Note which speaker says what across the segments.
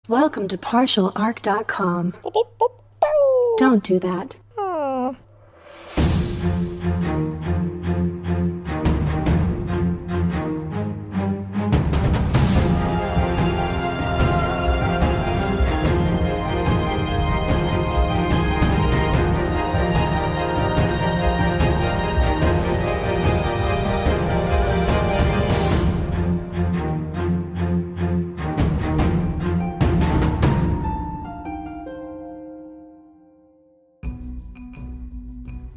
Speaker 1: Welcome to partialarc.com. Don't do that.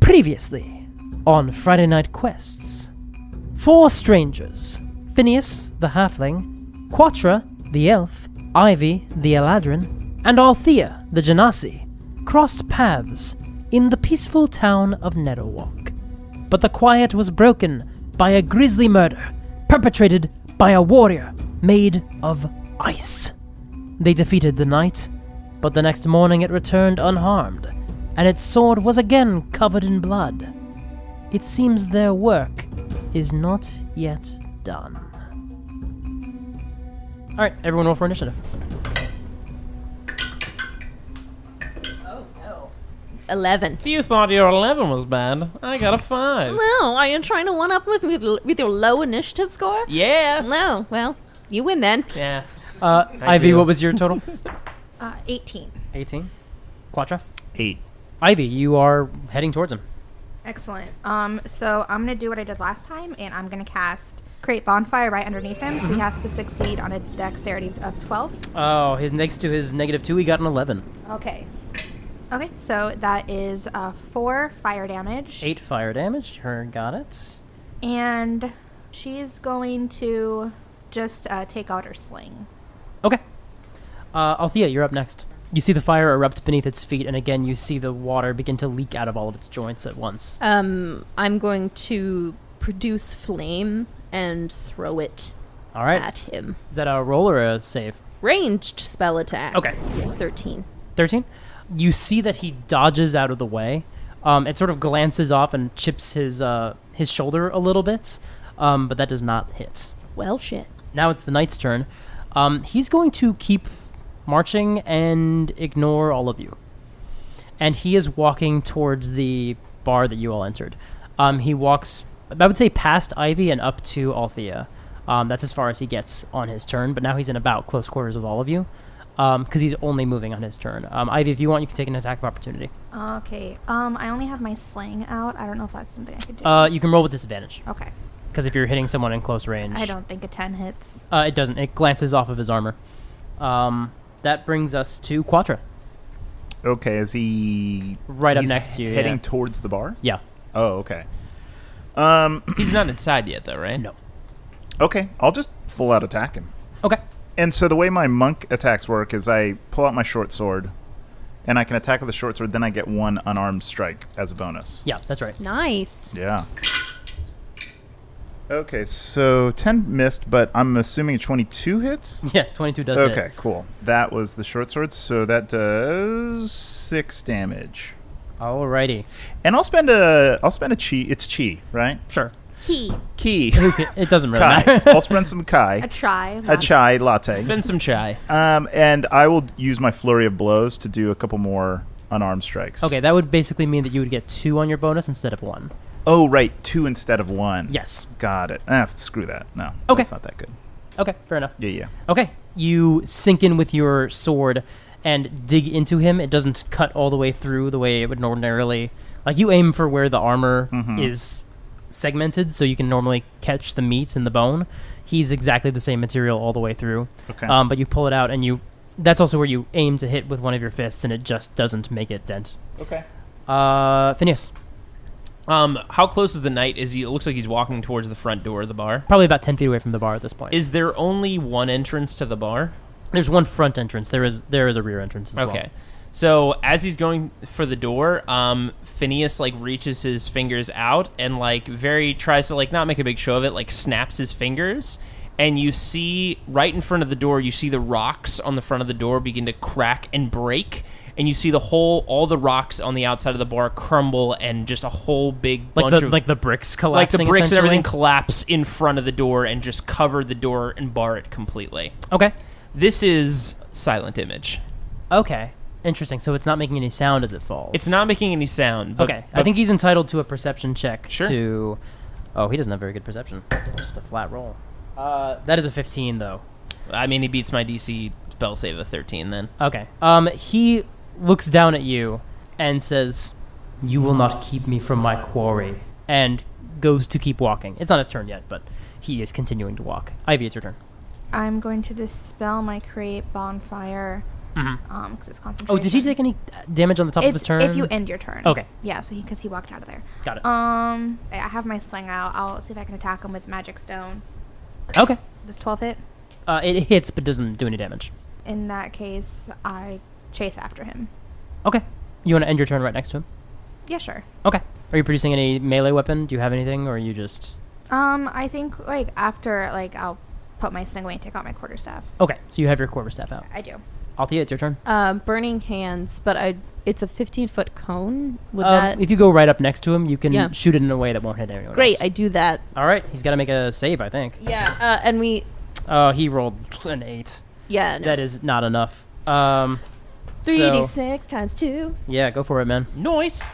Speaker 2: Previously, on Friday Night Quests, 4 strangers, Phineus, the halfling, Quatra, the elf, Ivy, the eladrin, and Althea, the genasi, crossed paths in the peaceful town of Narrowalk. But the quiet was broken by a grisly murder perpetrated by a warrior made of ice. They defeated the knight, but the next morning it returned unharmed, and its sword was again covered in blood. It seems their work is not yet done. Alright, everyone roll for initiative.
Speaker 3: Oh, no. 11.
Speaker 4: You thought your 11 was bad. I got a 5.
Speaker 3: No, are you trying to one-up with me with your low initiative score?
Speaker 4: Yeah.
Speaker 3: No, well, you win then.
Speaker 4: Yeah.
Speaker 2: Ivy, what was your total?
Speaker 5: 18.
Speaker 2: 18. Quatra?
Speaker 6: 8.
Speaker 2: Ivy, you are heading towards him.
Speaker 5: Excellent. So I'm going to do what I did last time, and I'm going to cast Create Bonfire right underneath him, so he has to succeed on a dexterity of 12.
Speaker 2: Oh, next to his -2, he got an 11.
Speaker 5: Okay. Okay, so that is 4 fire damage.
Speaker 2: 8 fire damage. Her got it.
Speaker 5: And she's going to just take out her sling.
Speaker 2: Okay. Althea, you're up next. You see the fire erupt beneath its feet, and again you see the water begin to leak out of all of its joints at once.
Speaker 3: I'm going to produce flame and throw it
Speaker 2: All right.
Speaker 3: at him.
Speaker 2: Is that a roll or a save?
Speaker 3: Ranged spell attack.
Speaker 2: Okay.
Speaker 3: 13.
Speaker 2: 13? You see that he dodges out of the way. It sort of glances off and chips his shoulder a little bit, but that does not hit.
Speaker 3: Well, shit.
Speaker 2: Now it's the knight's turn. He's going to keep marching and ignore all of you. And he is walking towards the bar that you all entered. He walks, I would say, past Ivy and up to Althea. That's as far as he gets on his turn, but now he's in about close quarters with all of you, because he's only moving on his turn. Ivy, if you want, you can take an attack of opportunity.
Speaker 5: Okay. I only have my sling out. I don't know if that's something I could do.
Speaker 2: You can roll with disadvantage,
Speaker 5: Okay.
Speaker 2: because if you're hitting someone in close range...
Speaker 5: I don't think a 10 hits.
Speaker 2: It doesn't. It glances off of his armor. That brings us to Quatra.
Speaker 6: Okay, is he...
Speaker 2: Right up
Speaker 6: he's
Speaker 2: next to you,
Speaker 6: heading
Speaker 2: yeah.
Speaker 6: towards the bar?
Speaker 2: Yeah.
Speaker 6: Oh, okay.
Speaker 4: He's not inside yet, though, right?
Speaker 2: No.
Speaker 6: Okay, I'll just full out attack him.
Speaker 2: Okay.
Speaker 6: And so the way my monk attacks work is I pull out my short sword, and I can attack with the short sword, then I get 1 unarmed strike as a bonus.
Speaker 2: Yeah, that's right.
Speaker 3: Nice.
Speaker 6: Yeah. Okay, so 10 missed, but I'm assuming 22 hits?
Speaker 2: Yes, 22 does hit.
Speaker 6: Okay, cool. That was the short sword, so that does 6 damage.
Speaker 2: Alrighty.
Speaker 6: And I'll spend a chi. It's chi, right?
Speaker 2: Sure.
Speaker 5: Key.
Speaker 6: Ki.
Speaker 2: It doesn't really
Speaker 6: Kai.
Speaker 2: matter.
Speaker 6: I'll spend some kai.
Speaker 5: A chai.
Speaker 6: A chai latte.
Speaker 4: Spend some chai.
Speaker 6: And I will use my flurry of blows to do a couple more unarmed strikes.
Speaker 2: Okay, that would basically mean that you would get 2 on your bonus instead of 1.
Speaker 6: Oh, right. 2 instead of 1.
Speaker 2: Yes.
Speaker 6: Got it. Screw that. No.
Speaker 2: Okay.
Speaker 6: That's not that good.
Speaker 2: Okay, fair enough.
Speaker 6: Yeah.
Speaker 2: Okay, you sink in with your sword and dig into him. It doesn't cut all the way through the way it would ordinarily... Like, you aim for where the armor is segmented, so you can normally catch the meat and the bone. He's exactly the same material all the way through.
Speaker 6: Okay.
Speaker 2: But you pull it out, and that's also where you aim to hit with one of your fists, and it just doesn't make it dent.
Speaker 6: Okay.
Speaker 2: Phineas.
Speaker 4: How close is the knight? It looks like he's walking towards the front door of the bar.
Speaker 2: Probably about 10 feet away from the bar at this point.
Speaker 4: Is there only one entrance to the bar?
Speaker 2: There's one front entrance. There is a rear entrance as well.
Speaker 4: Okay. So as he's going for the door, Phineas reaches his fingers out and tries to not make a big show of it, snaps his fingers, and you see right in front of the door, you see the rocks on the front of the door begin to crack and break, and you see all the rocks on the outside of the bar crumble, and just a whole big bunch of
Speaker 2: the bricks collapsing.
Speaker 4: the bricks and everything
Speaker 2: essentially?
Speaker 4: collapse in front of the door and just cover the door and bar it completely.
Speaker 2: Okay.
Speaker 4: This is silent image.
Speaker 2: Okay. Interesting. So it's not making any sound as it falls.
Speaker 4: It's not making any sound. But,
Speaker 2: Okay. I think he's entitled to a perception check
Speaker 4: Sure.
Speaker 2: to... Oh, he doesn't have very good perception. It's just a flat roll. That is a 15, though.
Speaker 4: I mean, he beats my DC spell save of 13 then.
Speaker 2: Okay. He looks down at you and says, "You will not keep me from my quarry," and goes to keep walking. It's not his turn yet, but he is continuing to walk. Ivy, it's your turn.
Speaker 5: I'm going to dispel my create bonfire.
Speaker 2: Mm-hmm.
Speaker 5: Because it's concentration.
Speaker 2: Oh, did he take any damage on the top of his turn?
Speaker 5: If you end your turn.
Speaker 2: Okay.
Speaker 5: Yeah, so because he walked out of there.
Speaker 2: Got it.
Speaker 5: I have my sling out. I'll see if I can attack him with magic stone.
Speaker 2: Okay.
Speaker 5: Does 12 hit?
Speaker 2: It hits, but doesn't do any damage.
Speaker 5: In that case, I chase after him.
Speaker 2: Okay. You want to end your turn right next to him?
Speaker 5: Yeah, sure.
Speaker 2: Okay. Are you producing any melee weapon? Do you have anything, or are you just...
Speaker 5: I think, like, after, like, I'll put my sling away and take out my quarterstaff.
Speaker 2: Okay, so you have your quarterstaff out.
Speaker 5: I do.
Speaker 2: Althea, it's your turn.
Speaker 3: Burning hands, but it's a 15-foot cone. Would that...
Speaker 2: If you go right up next to him, you can
Speaker 3: Yeah.
Speaker 2: shoot it in a way that won't hit anyone
Speaker 3: Great,
Speaker 2: else.
Speaker 3: I do that.
Speaker 2: All right, he's got to make a save, I think.
Speaker 3: Yeah, and we...
Speaker 2: He rolled an 8.
Speaker 3: Yeah, no.
Speaker 2: That is not enough.
Speaker 3: 3d6 times 2.
Speaker 2: Yeah, go for it, man.
Speaker 4: Noise.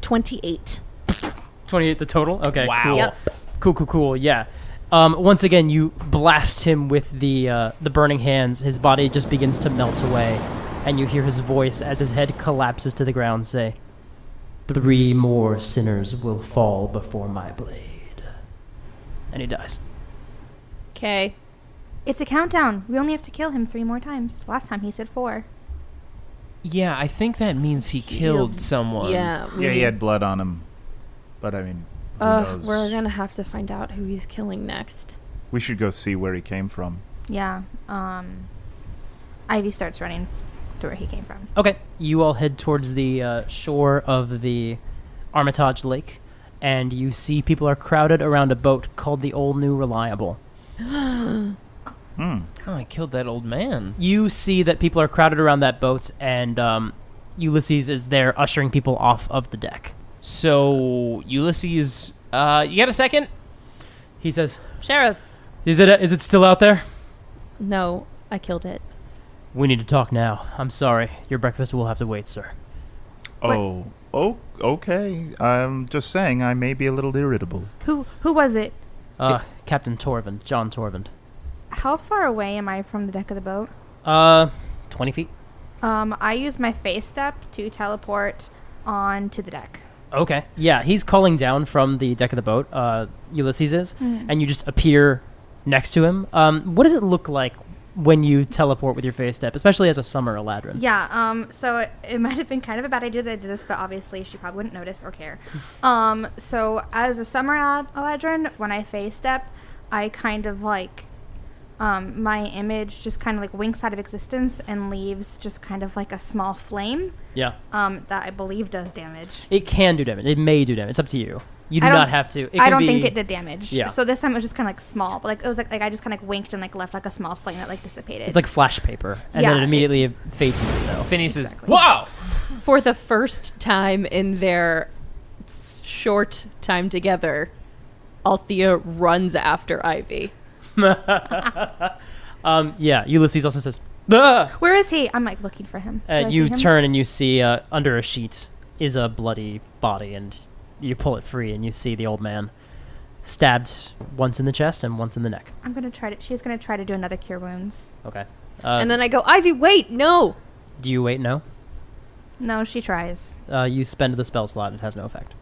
Speaker 3: 28.
Speaker 2: 28 the total? Okay,
Speaker 4: Wow.
Speaker 2: cool.
Speaker 3: Yep.
Speaker 2: Cool, yeah. Once again, you blast him with the burning hands. His body just begins to melt away, and you hear his voice as his head collapses to the ground say, "3 more sinners will fall before my blade." And he dies.
Speaker 3: Okay.
Speaker 5: It's a countdown. We only have to kill him 3 more times. Last time he said 4.
Speaker 4: Yeah, I think that means he killed someone.
Speaker 3: Yeah.
Speaker 6: Yeah, he had blood on him. But I mean, who knows?
Speaker 3: We're gonna have to find out who he's killing next.
Speaker 6: We should go see where he came from.
Speaker 5: Yeah. Ivy starts running to where he came from.
Speaker 2: Okay, you all head towards the shore of the Armitage Lake, and you see people are crowded around a boat called the Old New Reliable.
Speaker 4: Oh, I killed that old man.
Speaker 2: You see that people are crowded around that boat, and Ulysses is there ushering people off of the deck.
Speaker 4: So, Ulysses, you got a second?
Speaker 2: He says,
Speaker 3: Sheriff.
Speaker 2: Is it still out there?
Speaker 3: No, I killed it.
Speaker 2: We need to talk now. I'm sorry. Your breakfast will have to wait, sir.
Speaker 6: Oh, okay. I'm just saying I may be a little irritable.
Speaker 5: Who was it?
Speaker 2: Captain Torvund, John Torvund.
Speaker 5: How far away am I from the deck of the boat?
Speaker 2: 20 feet.
Speaker 5: I use my face step to teleport onto the deck.
Speaker 2: Okay. Yeah, he's calling down from the deck of the boat, Ulysses is, and you just appear next to him. What does it look like when you teleport with your face step, especially as a summer eladrin?
Speaker 5: Yeah, so it might have been kind of a bad idea that I did this, but obviously she probably wouldn't notice or care. So as a summer eladrin, when I face step, I kind of like, my image just kind of like winks out of existence and leaves just kind of like a small flame.
Speaker 2: Yeah.
Speaker 5: That I believe does damage.
Speaker 2: It can do damage. It may do damage. It's up to you. You do
Speaker 5: I don't-
Speaker 2: not have to. It
Speaker 5: I
Speaker 2: can
Speaker 5: don't
Speaker 2: be,
Speaker 5: think it did damage.
Speaker 2: Yeah.
Speaker 5: So this time it was just kind of like small, but like it was like I just kind of like winked and like left like a small flame that like dissipated.
Speaker 2: It's like flash paper, and
Speaker 5: Yeah,
Speaker 2: then it immediately fades into snow.
Speaker 4: Phineas is,
Speaker 5: Exactly.
Speaker 4: wow!
Speaker 3: For the first time in their short time together, Althea runs after Ivy.
Speaker 2: Yeah, Ulysses also says, "Ah!"
Speaker 5: Where is he? I'm like looking for him. Do I see
Speaker 2: You
Speaker 5: him?
Speaker 2: turn and you see under a sheet is a bloody body, and you pull it free, and you see the old man stabbed once in the chest and once in the neck.
Speaker 5: I'm gonna try to. She's gonna try to do another cure wounds.
Speaker 2: Okay.
Speaker 3: And then I go, Ivy, wait, no!
Speaker 2: Do you wait? No.
Speaker 5: No, she tries.
Speaker 2: You spend the spell slot. It has no effect.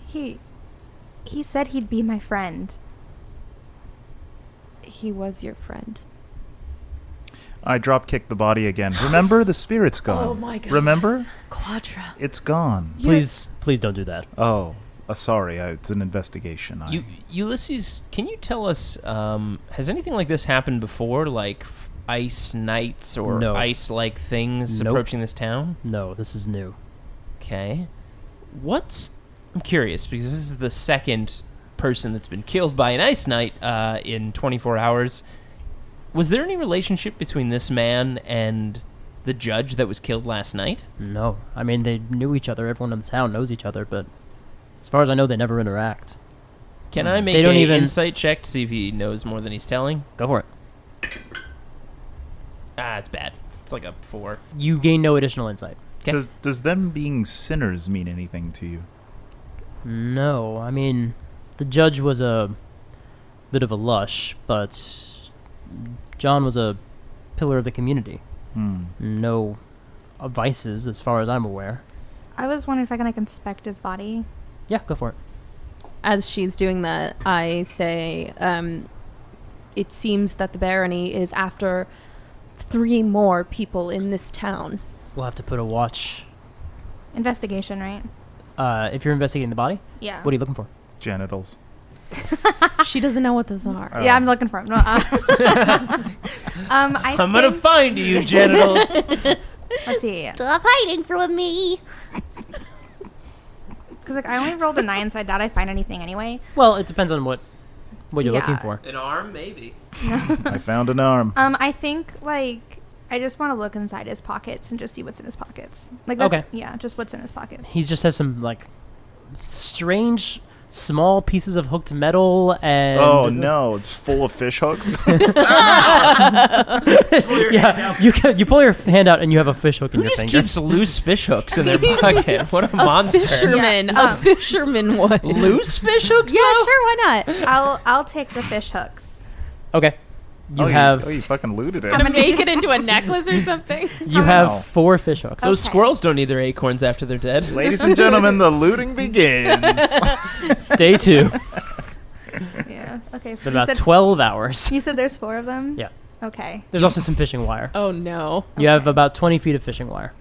Speaker 5: He said he'd be my friend.
Speaker 3: He was your friend.
Speaker 6: I drop kicked the body again. Remember, the spirit's gone.
Speaker 3: Oh my God.
Speaker 6: Remember?
Speaker 3: Quatra.
Speaker 6: It's gone.
Speaker 2: Please don't do that.
Speaker 6: Oh, sorry. It's an investigation.
Speaker 4: Ulysses, can you tell us, has anything like this happened before? Like ice knights or
Speaker 2: No.
Speaker 4: ice-like things
Speaker 2: Nope.
Speaker 4: approaching this town?
Speaker 2: No, this is new.
Speaker 4: Okay. I'm curious, because this is the second person that's been killed by an ice knight in 24 hours. Was there any relationship between this man and the judge that was killed last night?
Speaker 2: No. I mean, they knew each other. Everyone in the town knows each other, but as far as I know, they never interact.
Speaker 4: Can I make
Speaker 2: They don't
Speaker 4: an
Speaker 2: even-
Speaker 4: insight check to see if he knows more than he's telling?
Speaker 2: Go for it.
Speaker 4: Ah, it's bad. It's like a 4.
Speaker 2: You gain no additional insight.
Speaker 4: 'Kay.
Speaker 6: Does them being sinners mean anything to you?
Speaker 2: No, I mean, the judge was a bit of a lush, but John was a pillar of the community. No vices, as far as I'm aware.
Speaker 5: I was wondering if I can like inspect his body.
Speaker 2: Yeah, go for it.
Speaker 3: As she's doing that, I say, it seems that the barony is after 3 more people in this town.
Speaker 2: We'll have to put a watch.
Speaker 5: Investigation, right?
Speaker 2: If you're investigating the body,
Speaker 5: Yeah.
Speaker 2: what are you looking for?
Speaker 6: Genitals.
Speaker 3: She doesn't know what those are.
Speaker 5: Yeah, I'm looking for him. No,
Speaker 4: I'm gonna find you, genitals.
Speaker 5: Let's see.
Speaker 7: Stop hiding from me.
Speaker 5: Because like I only rolled a 9, so I doubt I find anything anyway.
Speaker 2: Well, it depends on what you're looking
Speaker 5: Yeah.
Speaker 2: for.
Speaker 4: An arm, maybe.
Speaker 6: I found an arm.
Speaker 5: I think like I just want to look inside his pockets and just see what's in his pockets. Like that's,
Speaker 2: Okay.
Speaker 5: Yeah, just what's in his pockets.
Speaker 2: He just has some like strange small pieces of hooked metal and
Speaker 6: Oh no, it's full of fish hooks.
Speaker 2: yeah, you pull your hand out and you have a fish hook in
Speaker 4: Who
Speaker 2: your
Speaker 4: just
Speaker 2: finger.
Speaker 4: keeps loose fish hooks in their pocket? What a monster.
Speaker 3: Fisherman.
Speaker 5: Yeah,
Speaker 3: A fisherman would.
Speaker 4: Loose fish hooks?
Speaker 3: Yeah,
Speaker 4: though?
Speaker 3: sure, why not?
Speaker 5: I'll take the fish hooks.
Speaker 2: Okay. You
Speaker 6: Oh,
Speaker 2: have
Speaker 6: you fucking looted it.
Speaker 3: Gonna make it into a necklace or something?
Speaker 2: you
Speaker 6: Wow.
Speaker 2: have 4 fish hooks.
Speaker 4: Those
Speaker 5: Okay.
Speaker 4: squirrels don't need their acorns after they're dead.
Speaker 6: Ladies and gentlemen, the looting begins.
Speaker 2: Day 2.
Speaker 5: Yeah. Okay.
Speaker 2: It's been about 12 hours.
Speaker 5: You said there's 4 of them?
Speaker 2: Yeah.
Speaker 5: Okay.
Speaker 2: There's also some fishing wire.
Speaker 3: Oh no.
Speaker 2: You have about 20 feet of fishing wire.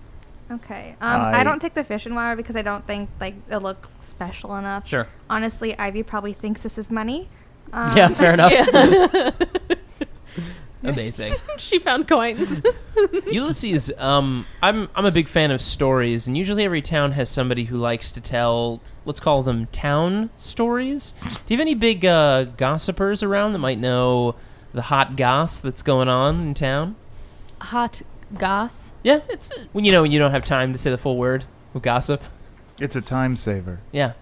Speaker 5: Okay.
Speaker 6: I-
Speaker 5: I don't take the fishing wire because I don't think like it'll look special enough.
Speaker 2: Sure.
Speaker 5: Honestly, Ivy probably thinks this is money.
Speaker 2: Yeah, fair enough.
Speaker 3: Yeah.
Speaker 4: Amazing.
Speaker 3: She found coins.
Speaker 4: Ulysses, I'm a big fan of stories, and usually every town has somebody who likes to tell, let's call them town stories. Do you have any big gossipers around that might know the hot goss that's going on in town?
Speaker 3: Hot goss.
Speaker 4: Yeah, it's when you don't have time to say the full word with gossip.
Speaker 6: It's a time saver.
Speaker 4: Yeah.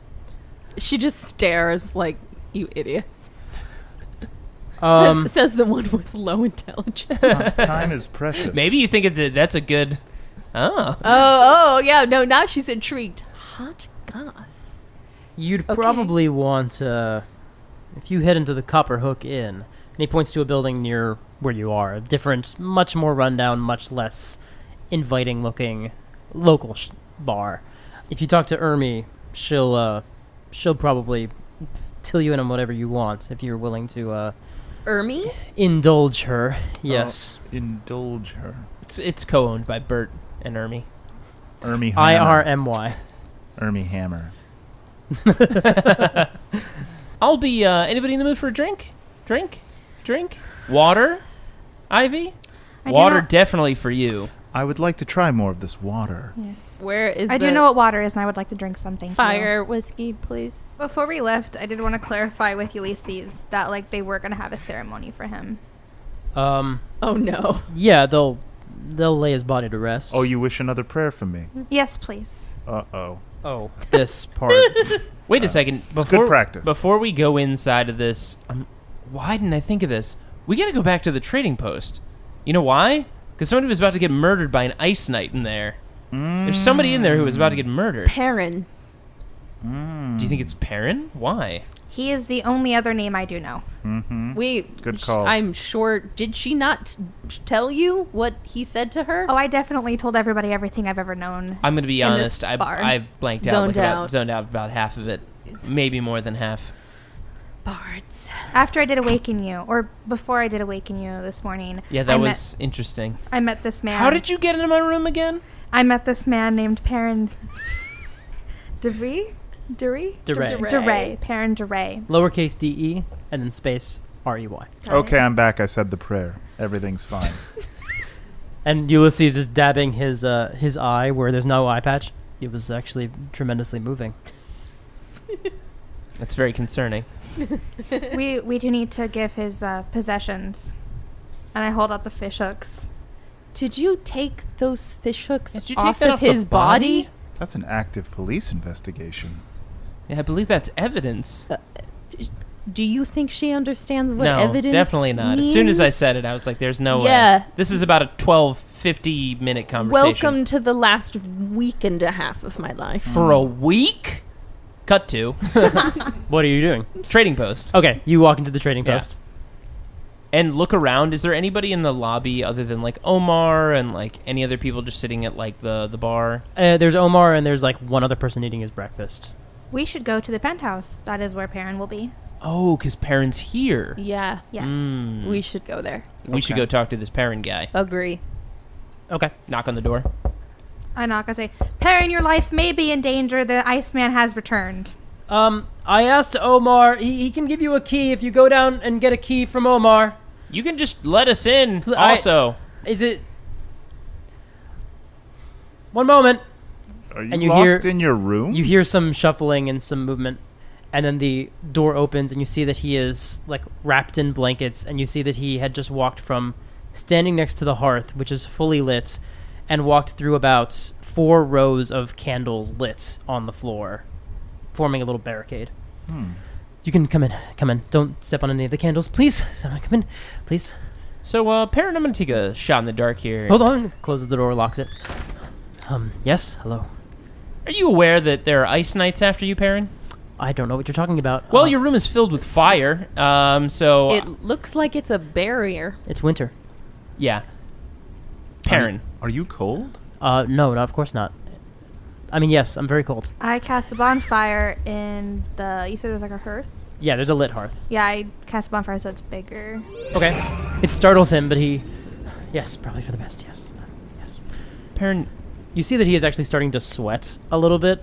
Speaker 3: She just stares like, you idiots.
Speaker 2: Um,
Speaker 3: Says the one with low intelligence.
Speaker 6: Time is precious.
Speaker 4: Maybe you think that's a good. Oh.
Speaker 3: Oh, yeah. No, now she's intrigued. Hot goss.
Speaker 2: You'd
Speaker 3: Okay.
Speaker 2: probably want, if you head into the Copper Hook Inn, and he points to a building near where you are, a different, much more rundown, much less inviting-looking local bar. If you talk to Ermi, she'll probably till you in on whatever you want if you're willing to
Speaker 3: Ermi?
Speaker 2: indulge her. Yes,
Speaker 6: Indulge her.
Speaker 4: It's co-owned by Bert and Ermi.
Speaker 6: Ermi Hammer.
Speaker 2: IRMY.
Speaker 6: Ermi Hammer.
Speaker 4: I'll be. Anybody in the mood for a drink? Drink. Water. Ivy.
Speaker 5: I do
Speaker 4: Water
Speaker 5: not-
Speaker 4: definitely for you.
Speaker 6: I would like to try more of this water.
Speaker 5: Yes.
Speaker 3: Where is
Speaker 5: I do know what water is, and I would like to drink something.
Speaker 3: fire whiskey, please?
Speaker 5: Before we left, I did want to clarify with Ulysses that like they were gonna have a ceremony for him.
Speaker 3: Oh no.
Speaker 2: Yeah, they'll lay his body to rest.
Speaker 6: Oh, you wish another prayer from me?
Speaker 5: Yes, please.
Speaker 6: Uh-oh.
Speaker 2: Oh, this part.
Speaker 4: Wait a second.
Speaker 6: it's good practice.
Speaker 4: Before we go inside of this, why didn't I think of this? We got to go back to the trading post. You know why? Because somebody was about to get murdered by an ice knight in there. There's somebody in there who was about to get murdered.
Speaker 3: Perrin.
Speaker 4: Do you think it's Perrin? Why?
Speaker 5: He is the only other name I do know.
Speaker 6: Mm-hmm.
Speaker 3: Good
Speaker 6: call.
Speaker 3: I'm sure. Did she not tell you what he said to her?
Speaker 5: Oh, I definitely told everybody everything I've ever known.
Speaker 4: I'm going to be
Speaker 5: In this
Speaker 4: honest. I
Speaker 5: bar.
Speaker 4: blanked out. Zoned out about half of it. Maybe more than half.
Speaker 3: Bards.
Speaker 5: After I did awaken you, or before I did awaken you this morning.
Speaker 4: Yeah, that
Speaker 5: I
Speaker 4: was interesting.
Speaker 5: I met this man.
Speaker 4: How did you get into my room again?
Speaker 5: I met this man named Perrin DeRay?
Speaker 2: DeRay.
Speaker 5: DeRay. Perrin DeRay.
Speaker 2: Lowercase de and then space rey.
Speaker 6: Okay, I'm back. I said the prayer. Everything's fine.
Speaker 2: And Ulysses is dabbing his eye where there's no eye patch. It was actually tremendously moving.
Speaker 4: That's very concerning.
Speaker 5: We do need to give his possessions. And I hold out the fish hooks.
Speaker 3: Did you take those fish hooks
Speaker 4: Did you take
Speaker 3: off
Speaker 4: that
Speaker 3: of
Speaker 4: off the
Speaker 3: his body?
Speaker 6: That's an active police investigation.
Speaker 4: Yeah, I believe that's evidence.
Speaker 3: Do you think she understands what
Speaker 4: No,
Speaker 3: evidence
Speaker 4: definitely not.
Speaker 3: means?
Speaker 4: As soon as I said it, I was like, there's no
Speaker 3: Yeah.
Speaker 4: way. This is about a 50-minute conversation.
Speaker 3: Welcome to the last week and a half of my life.
Speaker 4: For a week? Cut to.
Speaker 2: What are you doing?
Speaker 4: Trading post.
Speaker 2: Okay, you walk into the trading
Speaker 4: Yeah.
Speaker 2: post.
Speaker 4: And look around. Is there anybody in the lobby other than like Omar and like any other people just sitting at like the bar?
Speaker 2: There's Omar and there's like one other person eating his breakfast.
Speaker 5: We should go to the penthouse. That is where Perrin will be.
Speaker 4: Oh, because Perrin's here.
Speaker 3: Yeah.
Speaker 5: Yes.
Speaker 3: We should go there.
Speaker 4: We should go talk to this Perrin guy.
Speaker 3: Agree.
Speaker 2: Okay.
Speaker 4: Knock on the door.
Speaker 5: I knock. I say, Perrin, your life may be in danger. The Iceman has returned.
Speaker 2: I asked Omar. He can give you a key if you go down and get a key from Omar.
Speaker 4: You can just let us in
Speaker 2: I-
Speaker 4: also.
Speaker 2: Is it... One moment.
Speaker 6: Are you,
Speaker 2: And you
Speaker 6: locked
Speaker 2: hear-
Speaker 6: in your room?
Speaker 2: You hear some shuffling and some movement, and then the door opens, and you see that he is like wrapped in blankets, and you see that he had just walked from standing next to the hearth, which is fully lit, and walked through about 4 rows of candles lit on the floor, forming a little barricade. You can come in. Don't step on any of the candles, please. Someone come in, please.
Speaker 4: So, Perrin, I'm going to take a shot in the dark here.
Speaker 2: Hold on. Closes the door, locks it. Yes, hello.
Speaker 4: Are you aware that there are ice knights after you, Perrin?
Speaker 2: I don't know what you're talking about.
Speaker 4: Well, your room is filled with fire, so...
Speaker 3: It looks like it's a barrier.
Speaker 2: It's winter.
Speaker 4: yeah. Perrin.
Speaker 6: Are you cold?
Speaker 2: No, of course not. I mean, yes, I'm very cold.
Speaker 5: I cast a bonfire in the... You said it was like a hearth?
Speaker 2: Yeah, there's a lit hearth.
Speaker 5: Yeah, I cast a bonfire so it's bigger.
Speaker 2: Okay. It startles him, but he... Yes, probably for the best, yes. Yes.
Speaker 4: Perrin,
Speaker 2: You see that he is actually starting to sweat a little bit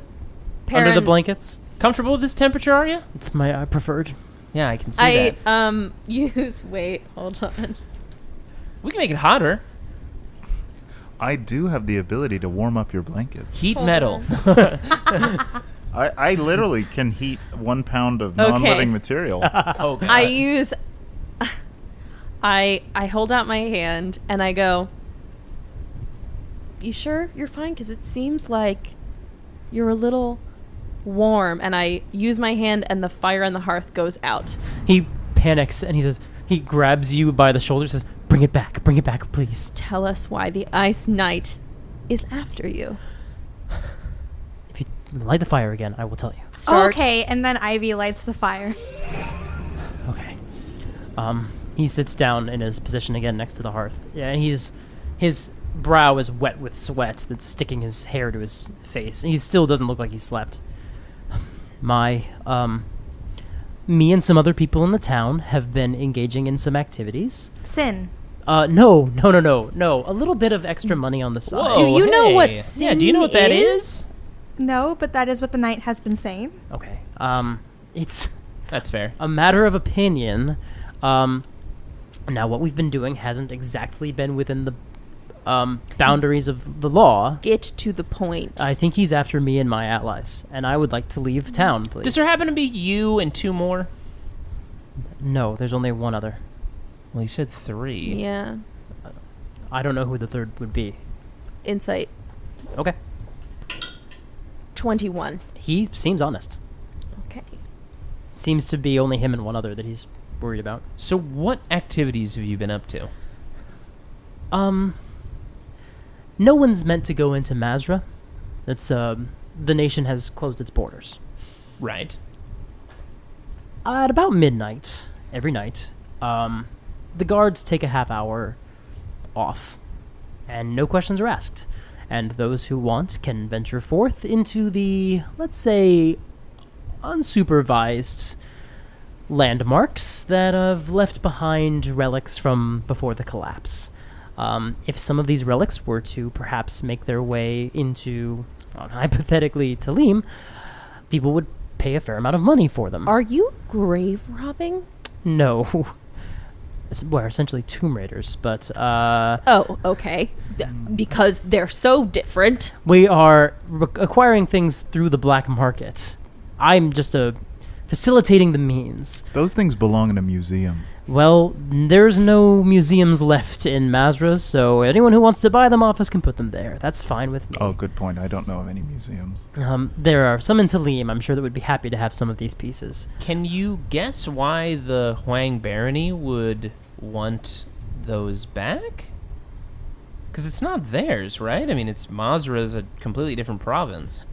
Speaker 2: under the
Speaker 3: Perrin-
Speaker 2: blankets.
Speaker 4: comfortable with this temperature, are you?
Speaker 2: It's my preferred.
Speaker 4: Yeah, I can see that.
Speaker 3: I use... Wait, hold on.
Speaker 4: We can make it hotter.
Speaker 6: I do have the ability to warm up your blanket.
Speaker 4: Heat
Speaker 3: Hold
Speaker 4: metal.
Speaker 6: I literally can heat 1 pound of
Speaker 3: Okay.
Speaker 6: non-living material.
Speaker 4: Oh, God.
Speaker 3: I use... I hold out my hand and I go, you sure you're fine? Because it seems like you're a little warm. And I use my hand and the fire on the hearth goes out.
Speaker 2: He panics and he says, he grabs you by the shoulder and says, bring it back, please.
Speaker 3: Tell us why the Ice Knight is after you.
Speaker 2: If you light the fire again, I will tell you.
Speaker 3: Start.
Speaker 5: Okay, and then Ivy lights the fire.
Speaker 2: Okay. He sits down in his position again next to the hearth. Yeah, and his brow is wet with sweat that's sticking his hair to his face. He still doesn't look like he slept. Me and some other people in the town have been engaging in some activities.
Speaker 5: Sin.
Speaker 2: No. A little bit of extra money on the side.
Speaker 3: Do you know what
Speaker 4: Yeah, do you know what that
Speaker 3: sin
Speaker 4: is?
Speaker 5: No, but that is what the knight has been saying.
Speaker 2: Okay. It's
Speaker 4: That's fair.
Speaker 2: a matter of opinion. Now, what we've been doing hasn't exactly been within the boundaries of the law.
Speaker 3: Get to the point.
Speaker 2: I think he's after me and my allies, and I would like to leave town, please.
Speaker 4: Does there happen to be you and 2 more?
Speaker 2: No, there's only one other.
Speaker 4: Well, you said 3.
Speaker 3: Yeah.
Speaker 2: I don't know who the third would be.
Speaker 3: Insight
Speaker 2: Okay.
Speaker 3: 21.
Speaker 2: He seems honest.
Speaker 3: Okay.
Speaker 2: Seems to be only him and one other that he's worried about.
Speaker 4: So what activities have you been up to?
Speaker 2: No one's meant to go into Mazra. That's, the nation has closed its borders.
Speaker 4: Right.
Speaker 2: At about midnight, every night, the guards take a half hour off, and no questions are asked. And those who want can venture forth into the, let's say, unsupervised landmarks that have left behind relics from before the collapse. If some of these relics were to perhaps make their way into, hypothetically, Talim, people would pay a fair amount of money for them.
Speaker 3: Are you grave robbing?
Speaker 2: No. We're essentially tomb raiders, but
Speaker 3: Oh, okay. Because they're so different.
Speaker 2: we are acquiring things through the black market. I'm just facilitating the means.
Speaker 6: Those things belong in a museum.
Speaker 2: Well, there's no museums left in Mazra, so anyone who wants to buy them off us can put them there. That's fine with me.
Speaker 6: Oh, good point. I don't know of any museums.
Speaker 2: There are some in Talim. I'm sure that would be happy to have some of these pieces.
Speaker 4: Can you guess why the Huang barony would want those back? Because it's not theirs, right? I mean, it's Mazra's a completely different province.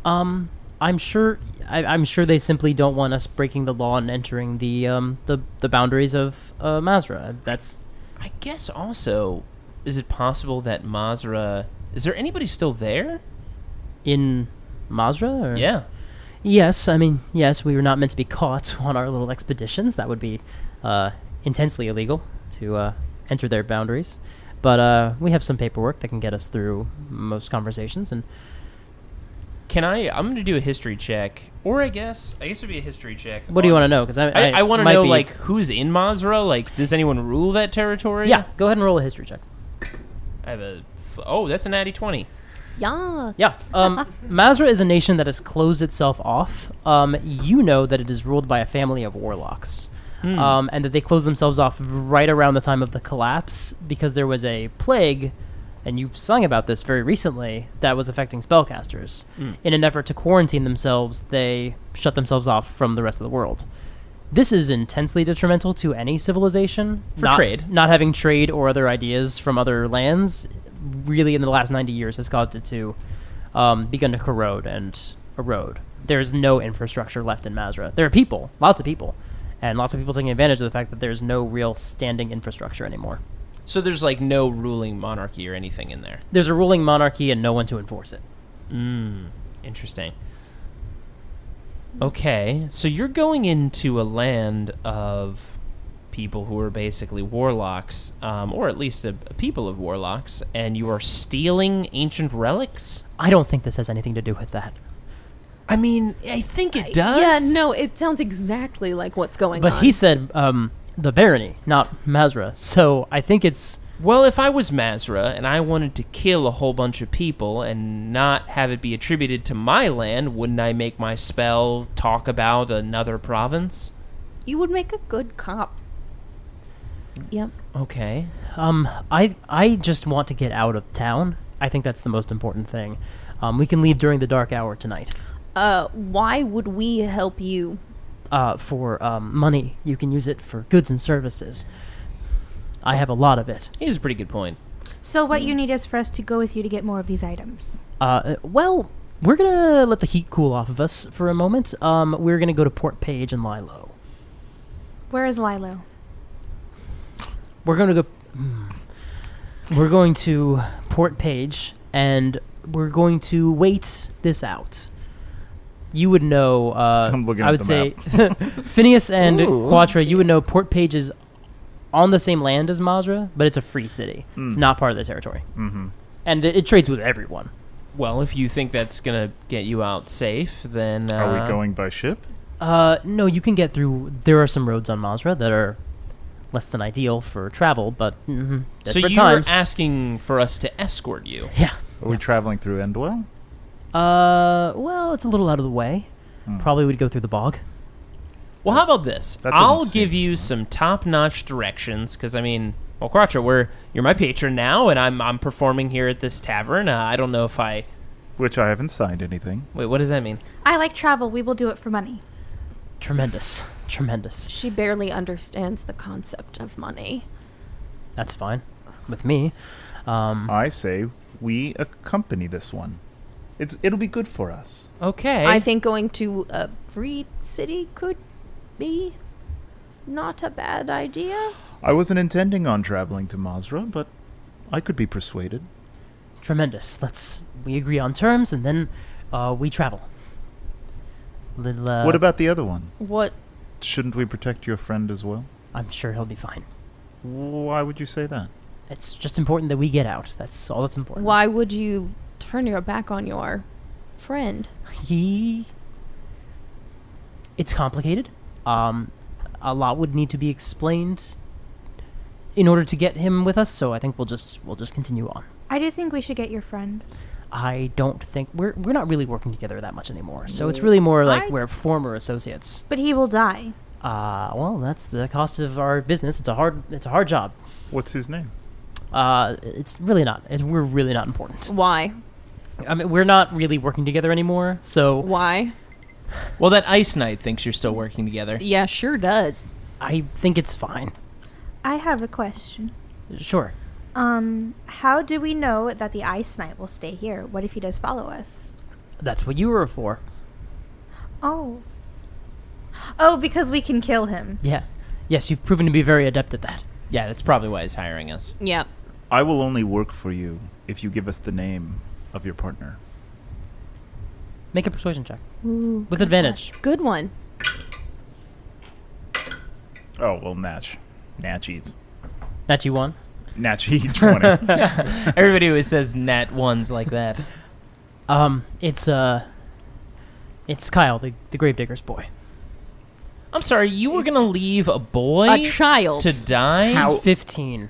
Speaker 2: I'm sure they simply don't want us breaking the law and entering the boundaries of Mazra. That's.
Speaker 4: I guess also, is it possible that Mazra? Is there anybody still there?
Speaker 2: In Mazra? Or?
Speaker 4: Yeah.
Speaker 2: Yes, I mean, yes, we were not meant to be caught on our little expeditions. That would be intensely illegal to enter their boundaries. But we have some paperwork that can get us through most conversations. And
Speaker 4: I'm going to do a history check, or I guess it'd be a history check.
Speaker 2: What do you want to know? Because
Speaker 4: I want to know like who's in Mazra. Like, does anyone rule that territory?
Speaker 2: Yeah, go ahead and roll a history check.
Speaker 4: I have that's a natty 20.
Speaker 3: Yes.
Speaker 2: Yeah. Mazra is a nation that has closed itself off. You know that it is ruled by a family of warlocks. And that they closed themselves off right around the time of the collapse because there was a plague, and you sung about this very recently, that was affecting spellcasters. In an effort to quarantine themselves, they shut themselves off from the rest of the world. This is intensely detrimental to any civilization.
Speaker 4: For trade.
Speaker 2: Not having trade or other ideas from other lands, really in the last 90 years has caused it to begin to corrode and erode. There's no infrastructure left in Mazra. There are people, lots of people. And lots of people taking advantage of the fact that there's no real standing infrastructure anymore.
Speaker 4: So there's like no ruling monarchy or anything in there.
Speaker 2: There's a ruling monarchy and no one to enforce it.
Speaker 4: Interesting. Okay, so you're going into a land of people who are basically warlocks, or at least a people of warlocks, and you are stealing ancient relics?
Speaker 2: I don't think this has anything to do with that.
Speaker 4: I mean, I think it does.
Speaker 3: Yeah, no, it sounds exactly like what's going on.
Speaker 2: But he said the barony, not Mazra, so I think it's...
Speaker 4: Well, if I was Mazra and I wanted to kill a whole bunch of people and not have it be attributed to my land, wouldn't I make my spell talk about another province?
Speaker 3: You would make a good cop. Yep.
Speaker 4: Okay.
Speaker 2: I just want to get out of town. I think that's the most important thing. We can leave during the dark hour tonight.
Speaker 3: Why would we help you?
Speaker 2: For money. You can use it for goods and services. I have a lot of it.
Speaker 4: He has a pretty good point.
Speaker 5: So what you need is for us to go with you to get more of these items.
Speaker 2: Well, we're gonna let the heat cool off of us for a moment. We're gonna go to Port Page and lie low.
Speaker 5: Where is Lilo?
Speaker 2: We're gonna go... We're going to Port Page, and we're going to wait this out. You would know,
Speaker 6: I'm looking at
Speaker 2: I would
Speaker 6: the
Speaker 2: say, Phineus and Quatra, you would know Port Page is on the same land as Mazra, but it's a free city. It's not part of the territory. Mm-hmm. And it trades with everyone.
Speaker 4: Well, if you think that's going to get you out safe, then...
Speaker 6: Are we going by ship?
Speaker 2: No, you can get through... There are some roads on Mazra that are less than ideal for travel, but
Speaker 4: so
Speaker 2: desperate
Speaker 4: you're
Speaker 2: times.
Speaker 4: asking for us to escort you?
Speaker 2: Yeah.
Speaker 6: Are we traveling through Endwell?
Speaker 2: Well, it's a little out of the way. Probably would go through the bog.
Speaker 4: Well, how about this?
Speaker 6: That doesn't
Speaker 4: I'll
Speaker 6: seem
Speaker 4: give you some top-notch directions, because, I mean, well, Quatra, you're my patron now, and I'm performing here at this tavern. I don't know if I...
Speaker 6: Which I haven't signed anything.
Speaker 4: Wait, what does that mean?
Speaker 5: I like travel. We will do it for money.
Speaker 2: Tremendous. Tremendous.
Speaker 3: She barely understands the concept of money.
Speaker 2: That's fine. With me.
Speaker 6: I say we accompany this one. It'll be good for us.
Speaker 4: Okay.
Speaker 3: I think going to a free city could be not a bad idea.
Speaker 6: I wasn't intending on traveling to Mazra, but I could be persuaded.
Speaker 2: Tremendous. We agree on terms, and then we travel.
Speaker 6: What about the other one?
Speaker 3: What?
Speaker 6: Shouldn't we protect your friend as well?
Speaker 2: I'm sure he'll be fine.
Speaker 6: Why would you say that?
Speaker 2: It's just important that we get out. That's all that's important.
Speaker 3: Why would you turn your back on your friend?
Speaker 2: It's complicated. A lot would need to be explained in order to get him with us, so I think we'll just continue on.
Speaker 5: I do think we should get your friend.
Speaker 2: I don't think we're not really working together that much anymore. So it's really more like we're former associates.
Speaker 5: But he will die.
Speaker 2: Well, that's the cost of our business. It's a hard job.
Speaker 6: What's his name?
Speaker 2: It's really not. We're really not important.
Speaker 3: Why?
Speaker 2: I mean, we're not really working together anymore, so
Speaker 3: Why?
Speaker 4: Well, that Ice Knight thinks you're still working together.
Speaker 3: Yeah, sure does.
Speaker 2: I think it's fine.
Speaker 5: I have a question.
Speaker 2: Sure.
Speaker 5: How do we know that the Ice Knight will stay here? What if he does follow us?
Speaker 2: That's what you were for.
Speaker 5: Oh, because we can kill him.
Speaker 2: Yeah. Yes, you've proven to be very adept at that.
Speaker 4: Yeah, that's probably why he's hiring us.
Speaker 3: Yeah.
Speaker 6: I will only work for you if you give us the name of your partner.
Speaker 2: Make a persuasion check.
Speaker 3: Ooh,
Speaker 2: With advantage.
Speaker 3: good one.
Speaker 6: Oh, well, Natchies.
Speaker 2: Natchy 1.
Speaker 6: Natchy 20.
Speaker 4: Everybody always says nat ones like that.
Speaker 2: It's Khyle, the Gravedigger's boy.
Speaker 4: I'm sorry, you were gonna leave a boy
Speaker 3: A child.
Speaker 4: to die?
Speaker 2: He's 15.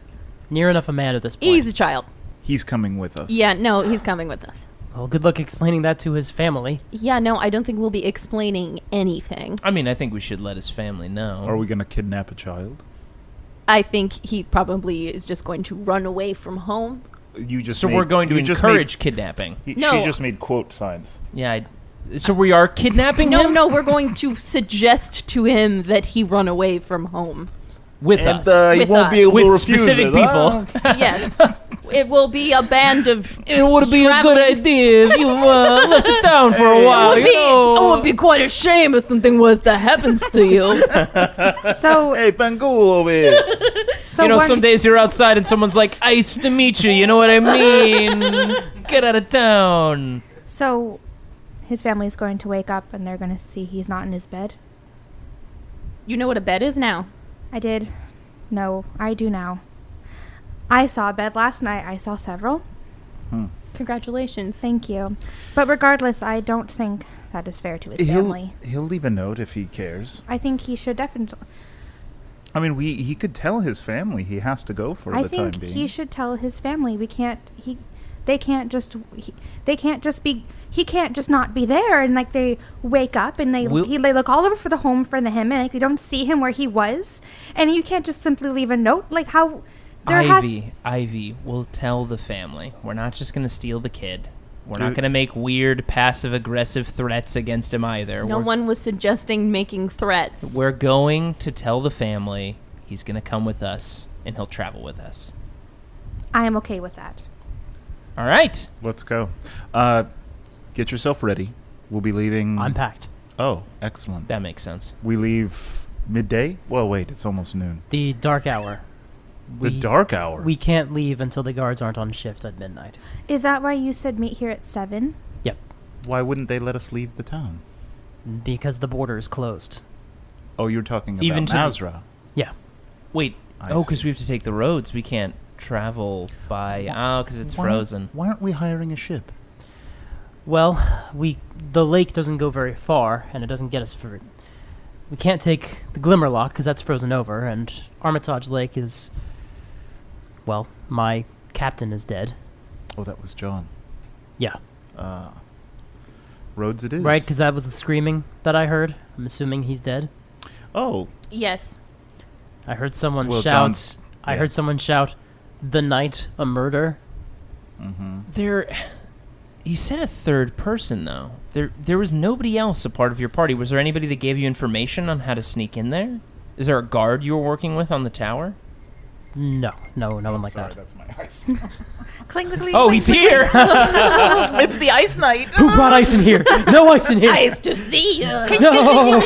Speaker 2: Near enough a man at this point.
Speaker 3: He's a child.
Speaker 6: He's coming with us.
Speaker 3: Yeah, no, he's coming with us.
Speaker 2: Well, good luck explaining that to his family.
Speaker 3: Yeah, no, I don't think we'll be explaining anything.
Speaker 4: I mean, I think we should let his family know.
Speaker 6: Are we going to kidnap a child?
Speaker 3: I think he probably is just going to run away from home.
Speaker 4: So we're going to encourage kidnapping.
Speaker 3: No.
Speaker 6: She just made quote signs.
Speaker 4: Yeah. So we are kidnapping him?
Speaker 3: No, we're going to suggest to him that he run away from home.
Speaker 4: With
Speaker 6: And
Speaker 4: us.
Speaker 6: he
Speaker 3: With
Speaker 6: won't
Speaker 3: us.
Speaker 6: be able to
Speaker 4: With
Speaker 6: refuse
Speaker 4: specific
Speaker 6: it.
Speaker 4: people.
Speaker 3: Yes. It will be a band of
Speaker 4: It would be a good
Speaker 3: traveling-
Speaker 4: idea if you left it down for a while.
Speaker 3: It would be quite a shame if something was to happen to you.
Speaker 5: So,
Speaker 6: Hey, Bangul over here.
Speaker 4: You know,
Speaker 5: when-
Speaker 4: some days you're outside and someone's like, "Nice to meet you." You know what I mean? Get out of town.
Speaker 5: So, his family's going to wake up and they're going to see he's not in his bed.
Speaker 3: You know what a bed is now?
Speaker 5: I did. No, I do now. I saw a bed last night. I saw several.
Speaker 3: Congratulations.
Speaker 5: Thank you. But regardless, I don't think that is fair to his family.
Speaker 6: He'll leave a note if he cares.
Speaker 5: I think he should definitely.
Speaker 6: I mean, he could tell his family he has to go for
Speaker 5: I
Speaker 6: the time
Speaker 5: think
Speaker 6: being.
Speaker 5: he should tell his family. We can't. They can't just. They can't just be. He can't just not be there. And like they wake up and they they look all over for the home for him and like they don't see him where he was. And you can't just simply leave a note. Like how.
Speaker 4: Ivy, we'll tell the family. We're not just going to steal the kid. We're not going to make weird passive-aggressive threats against him either.
Speaker 3: No one was suggesting making threats.
Speaker 4: We're going to tell the family he's going to come with us and he'll travel with us.
Speaker 5: I am okay with that.
Speaker 4: All right.
Speaker 6: Let's go. Get yourself ready. We'll be leaving.
Speaker 2: I'm packed.
Speaker 6: Oh, excellent.
Speaker 4: That makes sense.
Speaker 6: We leave midday? Well, wait, it's almost noon.
Speaker 2: The dark hour.
Speaker 6: The dark hour?
Speaker 2: We can't leave until the guards aren't on shift at midnight.
Speaker 5: Is that why you said meet here at 7?
Speaker 2: Yep.
Speaker 6: Why wouldn't they let us leave the town?
Speaker 2: Because the border is closed.
Speaker 6: Oh, you're talking about
Speaker 4: Even to the-
Speaker 6: Nazra.
Speaker 2: Yeah.
Speaker 4: Wait.
Speaker 6: I
Speaker 4: Because
Speaker 6: see.
Speaker 4: we have to take the roads. We can't travel by... because it's frozen.
Speaker 6: Why aren't we hiring a ship?
Speaker 2: Well, the lake doesn't go very far, and it doesn't get us for... We can't take the Glimmerlock, because that's frozen over, and Armitage Lake is... Well, my captain is dead.
Speaker 6: Oh, that was John.
Speaker 2: Yeah.
Speaker 6: Roads it is.
Speaker 2: Right, because that was the screaming that I heard. I'm assuming he's dead.
Speaker 6: Oh,
Speaker 3: Yes.
Speaker 2: I heard someone
Speaker 6: Well,
Speaker 2: shout...
Speaker 6: John's-
Speaker 2: I
Speaker 6: yeah.
Speaker 2: heard someone shout, "The night, a murder."
Speaker 4: There... You said a third person, though. There was nobody else a part of your party. Was there anybody that gave you information on how to sneak in there? Is there a guard you were working with on the tower?
Speaker 2: No one like
Speaker 6: sorry,
Speaker 2: that.
Speaker 6: that's my ice.
Speaker 5: Cling, cling,
Speaker 4: Oh, he's here!
Speaker 6: It's the ice knight.
Speaker 2: Who brought ice in here? No ice in here.
Speaker 3: Nice to see you.
Speaker 2: No.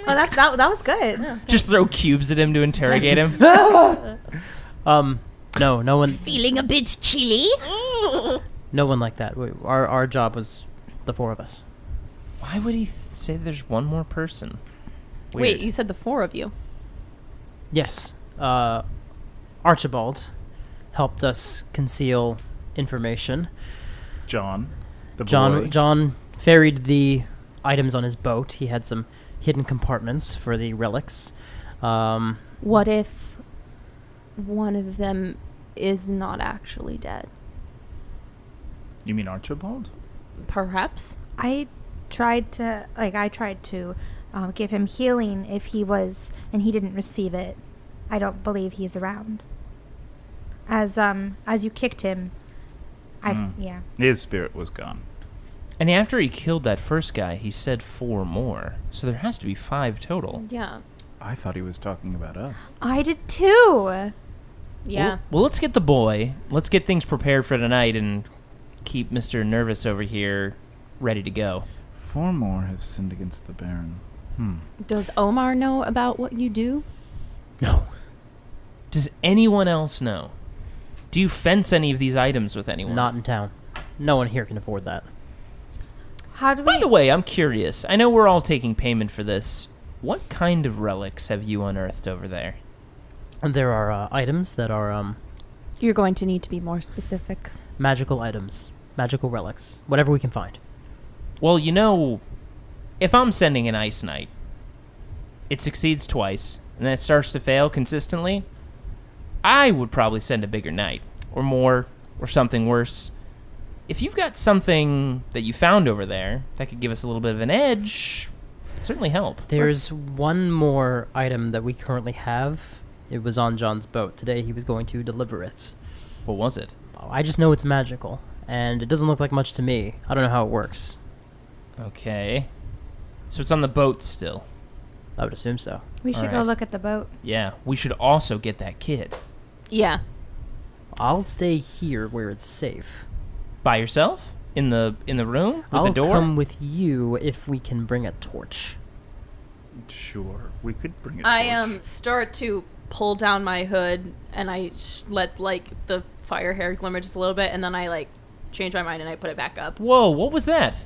Speaker 5: Oh, that was good.
Speaker 4: Just throw cubes at him to interrogate him.
Speaker 2: No one.
Speaker 7: Feeling a bit chilly?
Speaker 2: No one like that. Our job was the 4 of us.
Speaker 4: Why would he say there's one more person?
Speaker 3: Wait, you said the 4 of you.
Speaker 2: Yes. Archibald helped us conceal information.
Speaker 6: John, the boy.
Speaker 2: John ferried the items on his boat. He had some hidden compartments for the relics.
Speaker 3: What if one of them is not actually dead?
Speaker 6: You mean Archibald?
Speaker 3: Perhaps.
Speaker 5: I tried to give him healing if he was, and he didn't receive it. I don't believe he's around. As you kicked him, yeah.
Speaker 6: His spirit was gone.
Speaker 4: And after he killed that first guy, he said 4 more. So there has to be 5 total.
Speaker 3: Yeah.
Speaker 6: I thought he was talking about us.
Speaker 5: I did too.
Speaker 3: Yeah.
Speaker 4: Well, let's get the boy. Let's get things prepared for tonight and keep Mr. Nervous over here ready to go.
Speaker 6: 4 more have sinned against the Baron.
Speaker 3: Does Omar know about what you do?
Speaker 4: No. Does anyone else know? Do you fence any of these items with anyone?
Speaker 2: Not in town. No one here can afford that.
Speaker 5: How do we...
Speaker 4: By the way, I'm curious. I know we're all taking payment for this. What kind of relics have you unearthed over there?
Speaker 2: And there are items that are
Speaker 3: You're going to need to be more specific.
Speaker 2: magical items, magical relics, whatever we can find.
Speaker 4: Well, you know, if I'm sending an ice knight, it succeeds twice, and then it starts to fail consistently, I would probably send a bigger knight, or more, or something worse. If you've got something that you found over there that could give us a little bit of an edge, it'd certainly help.
Speaker 2: There's one more item that we currently have. It was on John's boat. Today he was going to deliver it.
Speaker 4: What was it?
Speaker 2: I just know it's magical, and it doesn't look like much to me. I don't know how it works.
Speaker 4: Okay. So it's on the boat still.
Speaker 2: I would assume so.
Speaker 5: We should go
Speaker 4: Alright.
Speaker 5: look at the boat.
Speaker 4: Yeah, we should also get that kid.
Speaker 3: Yeah.
Speaker 2: I'll stay here where it's safe.
Speaker 4: By yourself? In the room? With
Speaker 2: I'll
Speaker 4: the door?
Speaker 2: come with you if we can bring a torch.
Speaker 6: Sure, we could bring it.
Speaker 3: I start to pull down my hood, and I let like the fire hair glimmer just a little bit, and then I like change my mind and I put it back up.
Speaker 4: Whoa, what was that?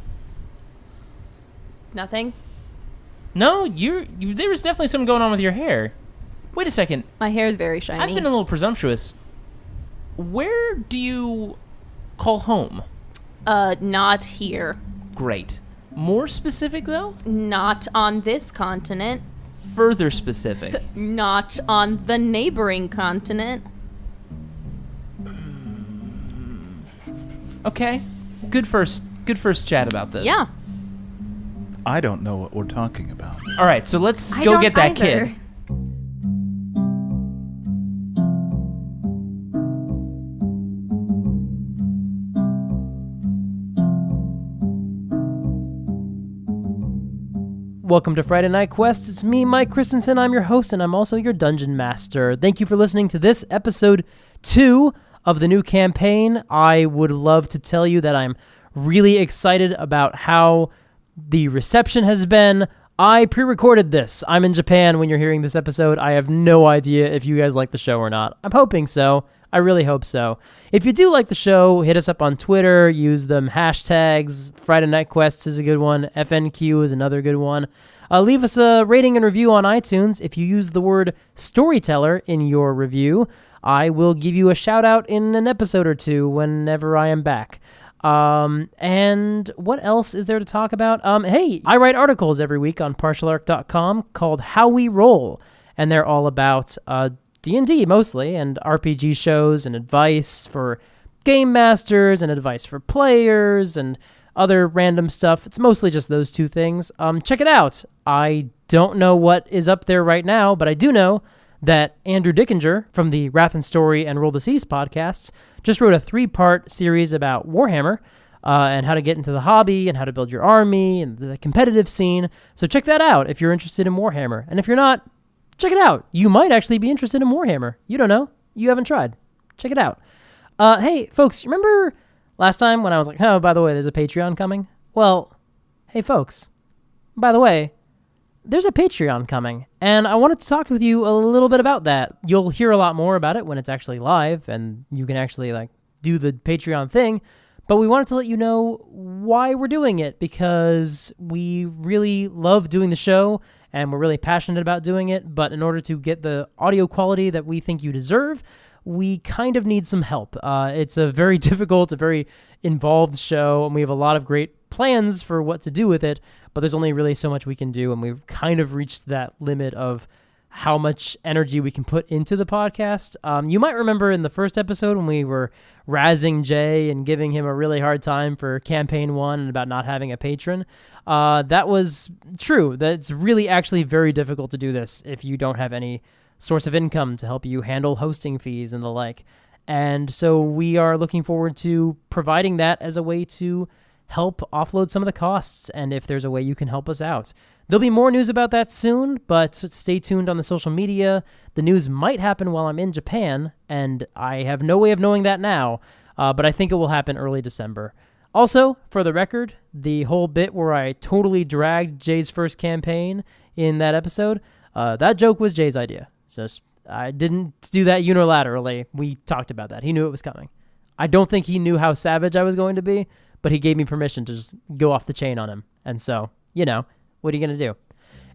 Speaker 3: Nothing.
Speaker 4: No, you there was definitely something going on with your hair. Wait a second.
Speaker 3: My hair is very shiny.
Speaker 4: I've been a little presumptuous. Where do you call home?
Speaker 3: Not here.
Speaker 4: Great. More specific, though?
Speaker 3: Not on this continent.
Speaker 4: Further specific.
Speaker 3: Not on the neighboring continent.
Speaker 4: Okay. Good first chat about this.
Speaker 3: Yeah.
Speaker 6: I don't know what we're talking about.
Speaker 4: All right, so let's
Speaker 5: I
Speaker 4: go
Speaker 5: don't
Speaker 4: get that
Speaker 5: either.
Speaker 4: kid.
Speaker 2: Welcome to Friday Night Quests. It's me, Mike Christensen. I'm your host, and I'm also your dungeon master. Thank you for listening to this episode 2 of the new campaign. I would love to tell you that I'm really excited about how the reception has been. I pre-recorded this. I'm in Japan when you're hearing this episode. I have no idea if you guys like the show or not. I'm hoping so. I really hope so. If you do like the show, hit us up on Twitter. Use them hashtags. Friday Night Quests is a good one. FNQ is another good one. Leave us a rating and review on iTunes. If you use the word storyteller in your review, I will give you a shout out in an episode or two whenever I am back. And what else is there to talk about? Hey, I write articles every week on partialarc.com called How We Roll, and they're all about D&D mostly, and RPG shows and advice for game masters and advice for players and other random stuff. It's mostly just those two things. Check it out. I don't know what is up there right now, but I do know that Andrew Dickinger from the Wrath and Story and Roll the Seas podcasts just wrote a 3-part series about Warhammer and how to get into the hobby and how to build your army and the competitive scene. So check that out if you're interested in Warhammer. And if you're not, check it out. You might actually be interested in Warhammer. You don't know. You haven't tried. Check it out. Hey, folks, remember last time when I was like, oh, by the way, there's a Patreon coming? Well, hey, folks, by the way, there's a Patreon coming, and I wanted to talk with you a little bit about that. You'll hear a lot more about it when it's actually live, and you can actually do the Patreon thing, but we wanted to let you know why we're doing it, because we really love doing the show, and we're really passionate about doing it, but in order to get the audio quality that we think you deserve, we kind of need some help. It's a very difficult, a very involved show, and we have a lot of great plans for what to do with it, but there's only really so much we can do, and we've kind of reached that limit of how much energy we can put into the podcast. You might remember in the first episode when we were razzing Jay and giving him a really hard time for campaign 1 and about not having a patron. That was true. That's really actually very difficult to do this if you don't have any source of income to help you handle hosting fees and the like. And so we are looking forward to providing that as a way to help offload some of the costs, and if there's a way you can help us out. There'll be more news about that soon, but stay tuned on the social media. The news might happen while I'm in Japan, and I have no way of knowing that now, but I think it will happen early December. Also, for the record, the whole bit where I totally dragged Jay's first campaign in that episode, that joke was Jay's idea. So I didn't do that unilaterally. We talked about that. He knew it was coming. I don't think he knew how savage I was going to be, but he gave me permission to just go off the chain on him. And so, what are you going to do?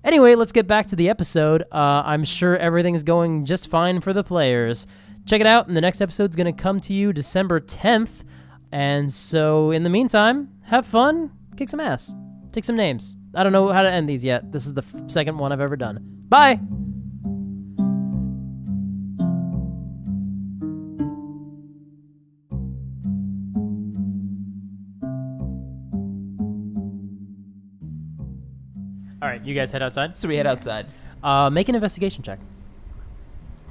Speaker 2: Anyway, let's get back to the episode. I'm sure everything's going just fine for the players. Check it out, and the next episode's going to come to you December 10th. And so, in the meantime, have fun, kick some ass, take some names. I don't know how to end these yet. This is the second one I've ever done. Bye! All right, you guys head outside.
Speaker 4: So we head outside.
Speaker 2: Make an investigation check.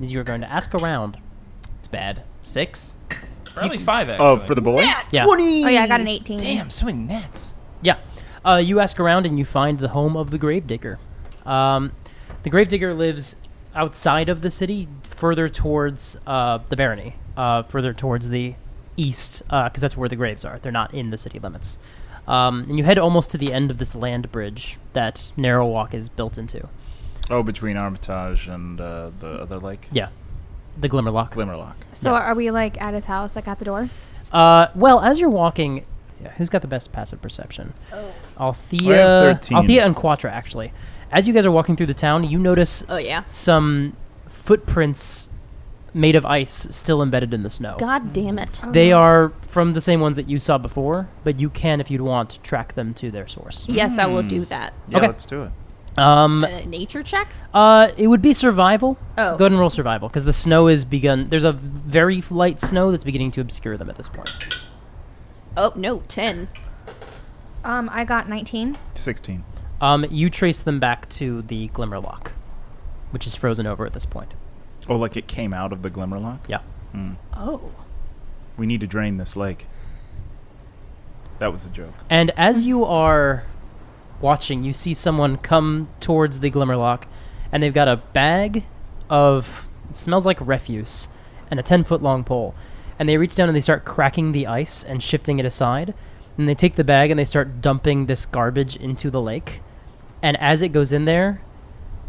Speaker 2: You're going to ask around.
Speaker 4: It's bad. 6? Probably 5, actually.
Speaker 6: Oh, for the boy?
Speaker 2: Yeah.
Speaker 4: 20!
Speaker 5: Oh, yeah, I got an 18.
Speaker 4: Damn, so many nets.
Speaker 2: Yeah. You ask around and you find the home of the Gravedigger. The Gravedigger lives outside of the city, further towards the barony, further towards the east, because that's where the graves are. They're not in the city limits. And you head almost to the end of this land bridge that Narrowalk is built into.
Speaker 6: Oh, between Armitage and the other lake?
Speaker 2: Yeah. The Glimmerlock.
Speaker 6: Glimmerlock.
Speaker 5: So are we like at his house, like at the door?
Speaker 2: Well, as you're walking, who's got the best passive perception?
Speaker 6: I
Speaker 2: Althea,
Speaker 6: have 13.
Speaker 2: Althea and Quatra, actually. As you guys are walking through the town, you notice some footprints made of ice still embedded in the snow.
Speaker 3: God damn it.
Speaker 2: They are from the same ones that you saw before, but you can, if you'd want, track them to their source.
Speaker 3: Yes, I will do that.
Speaker 6: Yeah,
Speaker 2: Okay.
Speaker 6: let's do it.
Speaker 3: Nature check?
Speaker 2: It would be survival. So
Speaker 3: Oh.
Speaker 2: go ahead and roll survival, because the snow is begun. There's a very light snow that's beginning to obscure them at this point.
Speaker 3: Oh, no, 10.
Speaker 5: I got 19.
Speaker 6: 16.
Speaker 2: You trace them back to the Glimmerlock, which is frozen over at this point.
Speaker 6: Oh, like it came out of the Glimmerlock?
Speaker 2: Yeah.
Speaker 3: Oh.
Speaker 6: We need to drain this lake. That was a joke.
Speaker 2: And as you are watching, you see someone come towards the Glimmerlock, and they've got a bag of, it smells like refuse, and a 10-foot long pole. And they reach down and they start cracking the ice and shifting it aside. And they take the bag and they start dumping this garbage into the lake. And as it goes in there,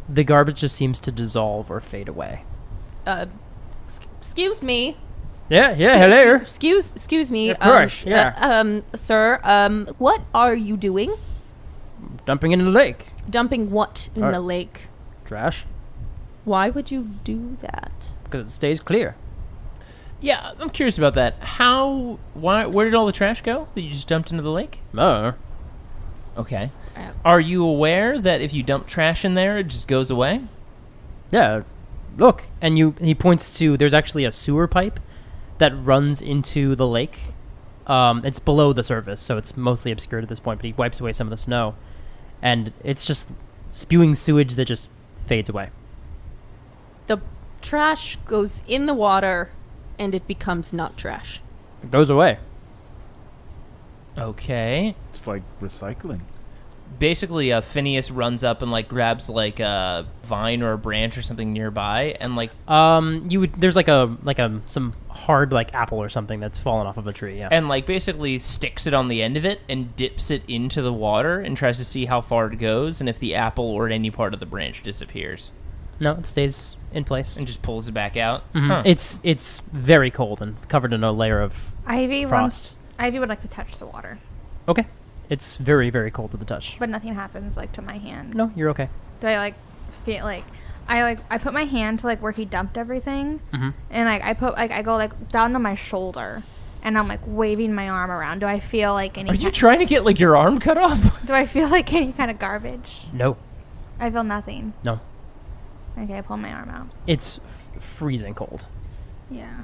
Speaker 2: the garbage just seems to dissolve or fade away.
Speaker 3: Excuse me.
Speaker 2: Yeah, hello.
Speaker 3: Excuse me.
Speaker 2: Of course,
Speaker 3: Sir, what are you doing?
Speaker 2: Dumping into the lake.
Speaker 3: Dumping what in the lake?
Speaker 2: Trash.
Speaker 3: Why would you do that?
Speaker 2: Because it stays clear.
Speaker 4: Yeah, I'm curious about that. Where did all the trash go that you just dumped into the lake?
Speaker 2: Oh.
Speaker 4: Okay. Are you aware that if you dump trash in there, it just goes away?
Speaker 2: Yeah, look. And he points to, there's actually a sewer pipe that runs into the lake. It's below the surface, so it's mostly obscured at this point, but he wipes away some of the snow. And it's just spewing sewage that just fades away.
Speaker 3: The trash goes in the water, and it becomes not trash.
Speaker 2: It goes away.
Speaker 4: Okay.
Speaker 6: It's like recycling.
Speaker 4: Basically, Phineas runs up and grabs a vine or a branch or something nearby, and
Speaker 2: There's some hard apple or something that's fallen off of a tree. Yeah.
Speaker 4: and basically sticks it on the end of it and dips it into the water and tries to see how far it goes and if the apple or any part of the branch disappears,
Speaker 2: No, it stays in place.
Speaker 4: and just pulls it back out.
Speaker 2: Mhm.
Speaker 4: Huh.
Speaker 2: It's very cold and covered in a layer of
Speaker 5: Ivy
Speaker 2: frost.
Speaker 5: Ivy would like to touch the water,
Speaker 2: Okay. It's very, very cold to the touch.
Speaker 5: but nothing happens to my hand.
Speaker 2: No, you're okay.
Speaker 5: Do I feel I put my hand to where he dumped everything,
Speaker 2: Mhm.
Speaker 5: and I go down to my shoulder, and I'm waving my arm around. Do I feel any?
Speaker 4: Are you trying to get your arm cut off?
Speaker 5: Do I feel any kind of garbage?
Speaker 2: No.
Speaker 5: I feel nothing.
Speaker 2: No.
Speaker 5: Okay, I pull my arm out.
Speaker 2: It's freezing cold.
Speaker 5: Yeah.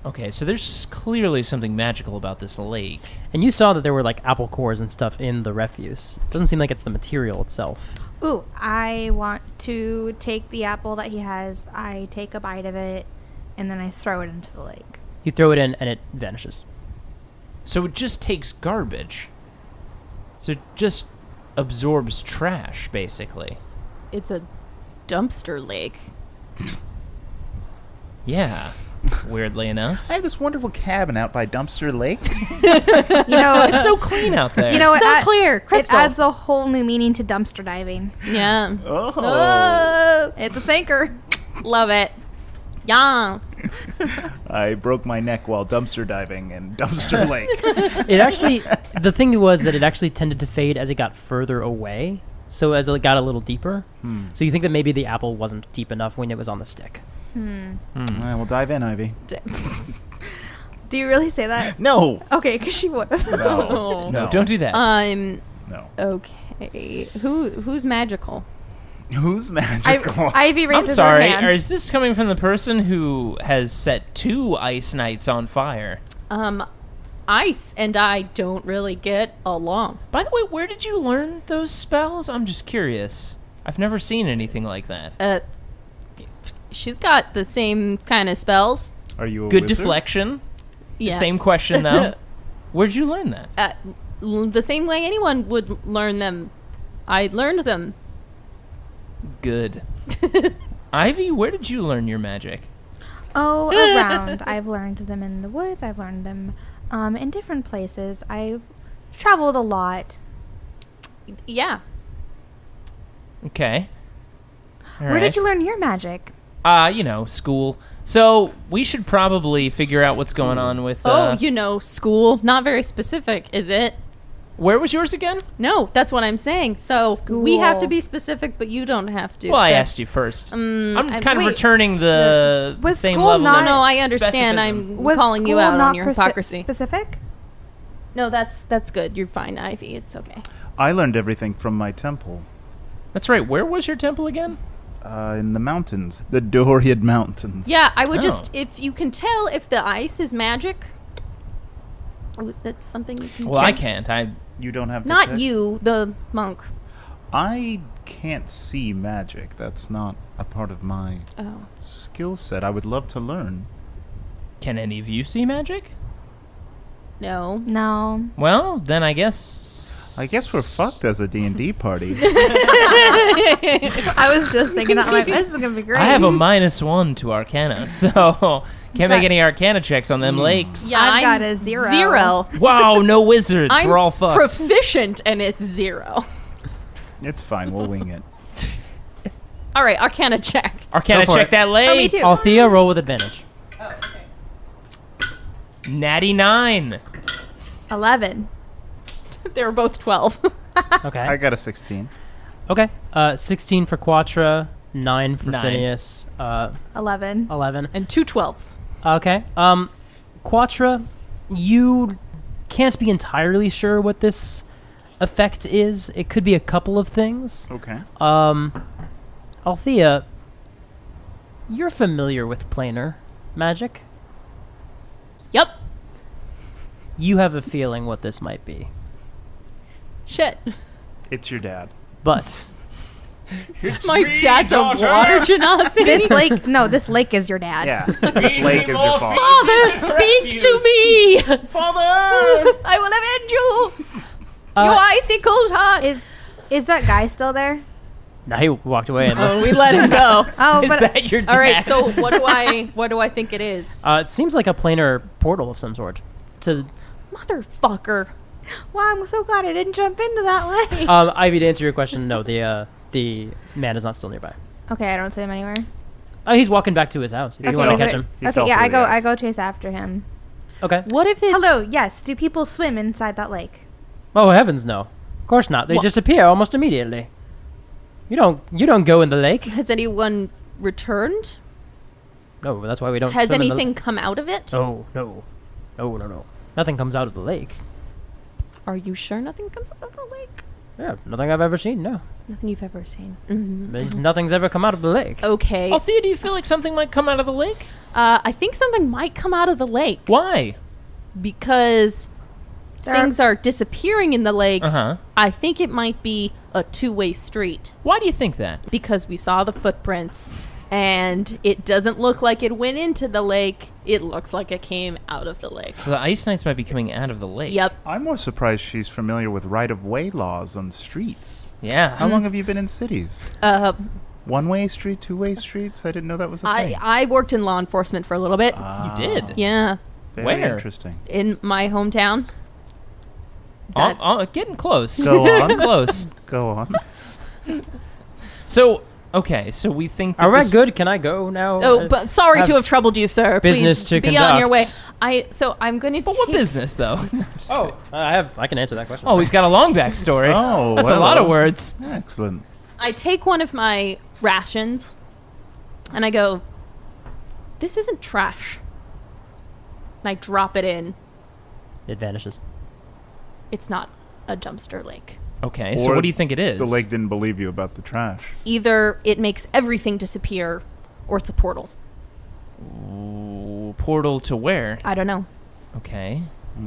Speaker 4: Okay, so there's clearly something magical about this lake.
Speaker 2: And you saw that there were like apple cores and stuff in the refuse. Doesn't seem like it's the material itself.
Speaker 5: Ooh, I want to take the apple that he has. I take a bite of it, and then I throw it into the lake.
Speaker 2: You throw it in and it vanishes.
Speaker 4: So it just takes garbage. So it just absorbs trash, basically.
Speaker 3: It's a dumpster lake.
Speaker 4: Yeah, weirdly enough.
Speaker 6: I have this wonderful cabin out by Dumpster Lake.
Speaker 5: You know,
Speaker 4: It's so clean out there.
Speaker 5: you know,
Speaker 3: So clear,
Speaker 5: It
Speaker 3: crystal.
Speaker 5: adds a whole new meaning to dumpster diving.
Speaker 3: Yeah.
Speaker 6: Oh.
Speaker 5: It's a thinker.
Speaker 3: Love it. Yeah.
Speaker 6: I broke my neck while dumpster diving in Dumpster Lake.
Speaker 2: It actually, the thing was that it actually tended to fade as it got further away. So as it got a little deeper. So you think that maybe the apple wasn't deep enough when it was on the stick.
Speaker 6: All right, we'll dive in, Ivy.
Speaker 5: Do you really say that?
Speaker 6: No.
Speaker 5: Okay, because she would have.
Speaker 6: No.
Speaker 4: No, don't do that.
Speaker 6: No.
Speaker 3: Okay. Who's magical?
Speaker 6: Who's magical?
Speaker 5: Ivy
Speaker 4: I'm
Speaker 5: raises
Speaker 4: sorry,
Speaker 5: her hand.
Speaker 4: is this coming from the person who has set 2 ice knights on fire?
Speaker 3: Ice and I don't really get along.
Speaker 4: By the way, where did you learn those spells? I'm just curious. I've never seen anything like that.
Speaker 3: She's got the same kind of spells.
Speaker 6: Are you a
Speaker 4: Good
Speaker 6: wizard?
Speaker 4: deflection.
Speaker 3: Yeah.
Speaker 4: Same question, though. Where'd you learn that?
Speaker 3: The same way anyone would learn them. I learned them.
Speaker 4: Good. Ivy, where did you learn your magic?
Speaker 5: Oh, around. I've learned them in the woods. I've learned them in different places. I've traveled a lot.
Speaker 3: Yeah.
Speaker 4: Okay. All
Speaker 5: Where
Speaker 4: right.
Speaker 5: did you learn your magic?
Speaker 4: School. So we should probably figure out what's going on with.
Speaker 3: School. Not very specific, is it?
Speaker 4: Where was yours again?
Speaker 3: No, that's what I'm saying. So we have to
Speaker 5: School.
Speaker 3: be specific, but you don't have to.
Speaker 4: Well, I
Speaker 3: That's-
Speaker 4: asked you first.
Speaker 3: Mm,
Speaker 4: I'm
Speaker 3: I-
Speaker 4: kind of
Speaker 5: wait,
Speaker 4: returning the
Speaker 5: was
Speaker 4: same
Speaker 5: school
Speaker 4: level.
Speaker 5: not-
Speaker 4: of
Speaker 3: No, I understand.
Speaker 4: specificism.
Speaker 3: I'm
Speaker 5: Was
Speaker 3: calling you
Speaker 5: school
Speaker 3: out
Speaker 5: not
Speaker 3: on your hypocrisy.
Speaker 5: specific?
Speaker 3: No, that's good. You're fine, Ivy. It's okay.
Speaker 6: I learned everything from my temple.
Speaker 4: That's right. Where was your temple again?
Speaker 6: In the mountains. The Doriad Mountains.
Speaker 3: Yeah, I would
Speaker 4: Oh.
Speaker 3: just, if you can tell if the ice is magic. Oh, that's something you can
Speaker 4: Well,
Speaker 3: tell.
Speaker 4: I can't.
Speaker 6: You don't have to
Speaker 3: Not
Speaker 6: pick?
Speaker 3: you, the monk.
Speaker 6: I can't see magic. That's not a part of my
Speaker 3: Oh.
Speaker 6: skill set. I would love to learn.
Speaker 4: Can any of you see magic?
Speaker 3: No.
Speaker 5: No.
Speaker 4: Well, then I guess.
Speaker 6: I guess we're fucked as a D&D party.
Speaker 5: I was just thinking that. I'm like, this is going to be great.
Speaker 4: I have a -1 to Arcana, so can't make any Arcana checks on them lakes.
Speaker 3: Yeah,
Speaker 5: I've got
Speaker 3: I'm
Speaker 5: a 0.
Speaker 3: 0.
Speaker 4: Wow, no wizards.
Speaker 3: I'm
Speaker 4: We're all fucked.
Speaker 3: proficient, and it's 0.
Speaker 6: It's fine. We'll wing it.
Speaker 3: All right, Arcana check.
Speaker 4: Arcana
Speaker 2: Go for
Speaker 4: check
Speaker 2: it.
Speaker 4: that lake.
Speaker 5: Oh, me too.
Speaker 2: Althea, roll with advantage.
Speaker 4: Natty 9.
Speaker 5: 11.
Speaker 3: They were both 12.
Speaker 2: Okay.
Speaker 6: I got a 16.
Speaker 2: Okay. 16 for Quatra, 9 for
Speaker 4: 9.
Speaker 2: Phineus,
Speaker 5: 11.
Speaker 2: 11.
Speaker 3: and 2 12s.
Speaker 2: Okay. Quatra, you can't be entirely sure what this effect is. It could be a couple of things.
Speaker 6: Okay.
Speaker 2: Althea, you're familiar with planar magic.
Speaker 3: Yep.
Speaker 2: You have a feeling what this might be.
Speaker 3: Shit.
Speaker 6: It's your dad.
Speaker 2: But
Speaker 3: My dad's a water genasi.
Speaker 5: This lake is your dad.
Speaker 6: Yeah. This lake is your fault.
Speaker 3: Father, speak to me.
Speaker 6: Father!
Speaker 3: I will avenge you.
Speaker 2: uh,
Speaker 3: Your icy cold heart.
Speaker 5: Is that guy still there?
Speaker 2: now he walked away. Unless,
Speaker 3: We let him go.
Speaker 5: Oh,
Speaker 4: Is
Speaker 5: but
Speaker 4: that your dad?
Speaker 3: All right. So what do I think it is?
Speaker 2: it seems like a planar portal of some sort. To
Speaker 3: Motherfucker.
Speaker 5: wow, I'm so glad I didn't jump into that lake.
Speaker 2: Ivy, to answer your question, no, the man is not still nearby.
Speaker 5: Okay, I don't see him anywhere.
Speaker 2: He's walking back to his house. If you want to catch him.
Speaker 6: He
Speaker 5: Okay,
Speaker 6: fell
Speaker 5: yeah,
Speaker 6: through
Speaker 5: I
Speaker 6: the
Speaker 5: go.
Speaker 6: ice.
Speaker 5: I go chase after him.
Speaker 2: Okay.
Speaker 3: What if it's
Speaker 5: Hello. Yes. Do people swim inside that lake?
Speaker 2: Oh heavens, no. Of course not. They
Speaker 3: Wha-
Speaker 2: disappear almost immediately. You don't go in the lake.
Speaker 3: Has anyone returned?
Speaker 2: No, that's why we don't.
Speaker 3: Has
Speaker 2: swim in
Speaker 3: anything come out of it?
Speaker 2: No. Nothing comes out of the lake.
Speaker 3: Are you sure nothing comes out of the lake?
Speaker 2: Yeah, nothing I've ever seen, no.
Speaker 3: Nothing you've ever seen.
Speaker 2: Nothing's ever come out of the lake.
Speaker 3: Okay.
Speaker 4: Althea, do you feel like something might come out of the lake?
Speaker 3: I think something might come out of the lake.
Speaker 4: Why?
Speaker 3: Because things are disappearing in the lake.
Speaker 4: Uh-huh.
Speaker 3: I think it might be a two-way street.
Speaker 4: Why do you think that?
Speaker 3: Because we saw the footprints, and it doesn't look like it went into the lake. It looks like it came out of the lake.
Speaker 4: So the Ice Knights might be coming out of the lake.
Speaker 3: Yep.
Speaker 6: I'm more surprised she's familiar with right-of-way laws on streets.
Speaker 4: Yeah.
Speaker 6: How long have you been in cities? One-way street, two-way streets? I didn't know that was a thing.
Speaker 3: I worked in law enforcement for a little bit.
Speaker 4: You did?
Speaker 3: Yeah.
Speaker 6: Very
Speaker 4: Where?
Speaker 6: interesting.
Speaker 3: In my hometown.
Speaker 4: Getting close.
Speaker 6: Go on.
Speaker 4: Close.
Speaker 6: Go on.
Speaker 4: So, okay, so we think that
Speaker 2: Are we
Speaker 4: this-
Speaker 2: good? Can I go now?
Speaker 3: Oh, but sorry
Speaker 2: have
Speaker 3: to have troubled you, sir.
Speaker 2: business
Speaker 3: Please
Speaker 2: to
Speaker 3: be on your way.
Speaker 2: conduct.
Speaker 3: I'm going to
Speaker 4: But what business, though?
Speaker 2: I can answer that question.
Speaker 4: Oh, he's got a long backstory.
Speaker 6: Oh,
Speaker 4: That's a lot of
Speaker 6: well.
Speaker 4: words.
Speaker 6: Excellent.
Speaker 3: I take one of my rations, and I go, this isn't trash. And I drop it in.
Speaker 2: It vanishes.
Speaker 3: It's not a dumpster lake.
Speaker 4: Okay, so
Speaker 6: Or
Speaker 4: what do you think it is?
Speaker 6: The lake didn't believe you about the trash.
Speaker 3: Either it makes everything disappear, or it's a portal.
Speaker 4: Ooh, portal to where?
Speaker 3: I don't know.
Speaker 4: Okay.
Speaker 2: I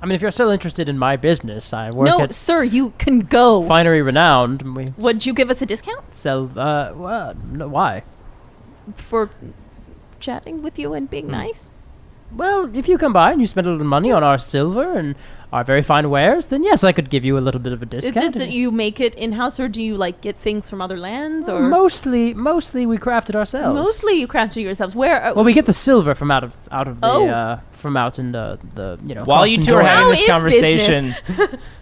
Speaker 2: mean, if you're still interested in my business, I work
Speaker 3: No,
Speaker 2: at
Speaker 3: sir, you can go.
Speaker 2: Finery Renowned. And we
Speaker 3: Would you give us a discount
Speaker 2: sell? No, why?
Speaker 3: for chatting with you and being nice?
Speaker 2: Well, if you come by and you spend a little money on our silver and our very fine wares, then yes, I could give you a little bit of a discount.
Speaker 3: You make it in-house, or do you get things from other lands? Or
Speaker 2: Mostly we craft it ourselves.
Speaker 3: Mostly you craft it yourselves. Where?
Speaker 2: Well, we get the silver from out of the
Speaker 3: Oh.
Speaker 2: from out in the
Speaker 4: While you two are
Speaker 2: Constance
Speaker 4: having
Speaker 3: How
Speaker 4: this
Speaker 3: is
Speaker 4: conversation,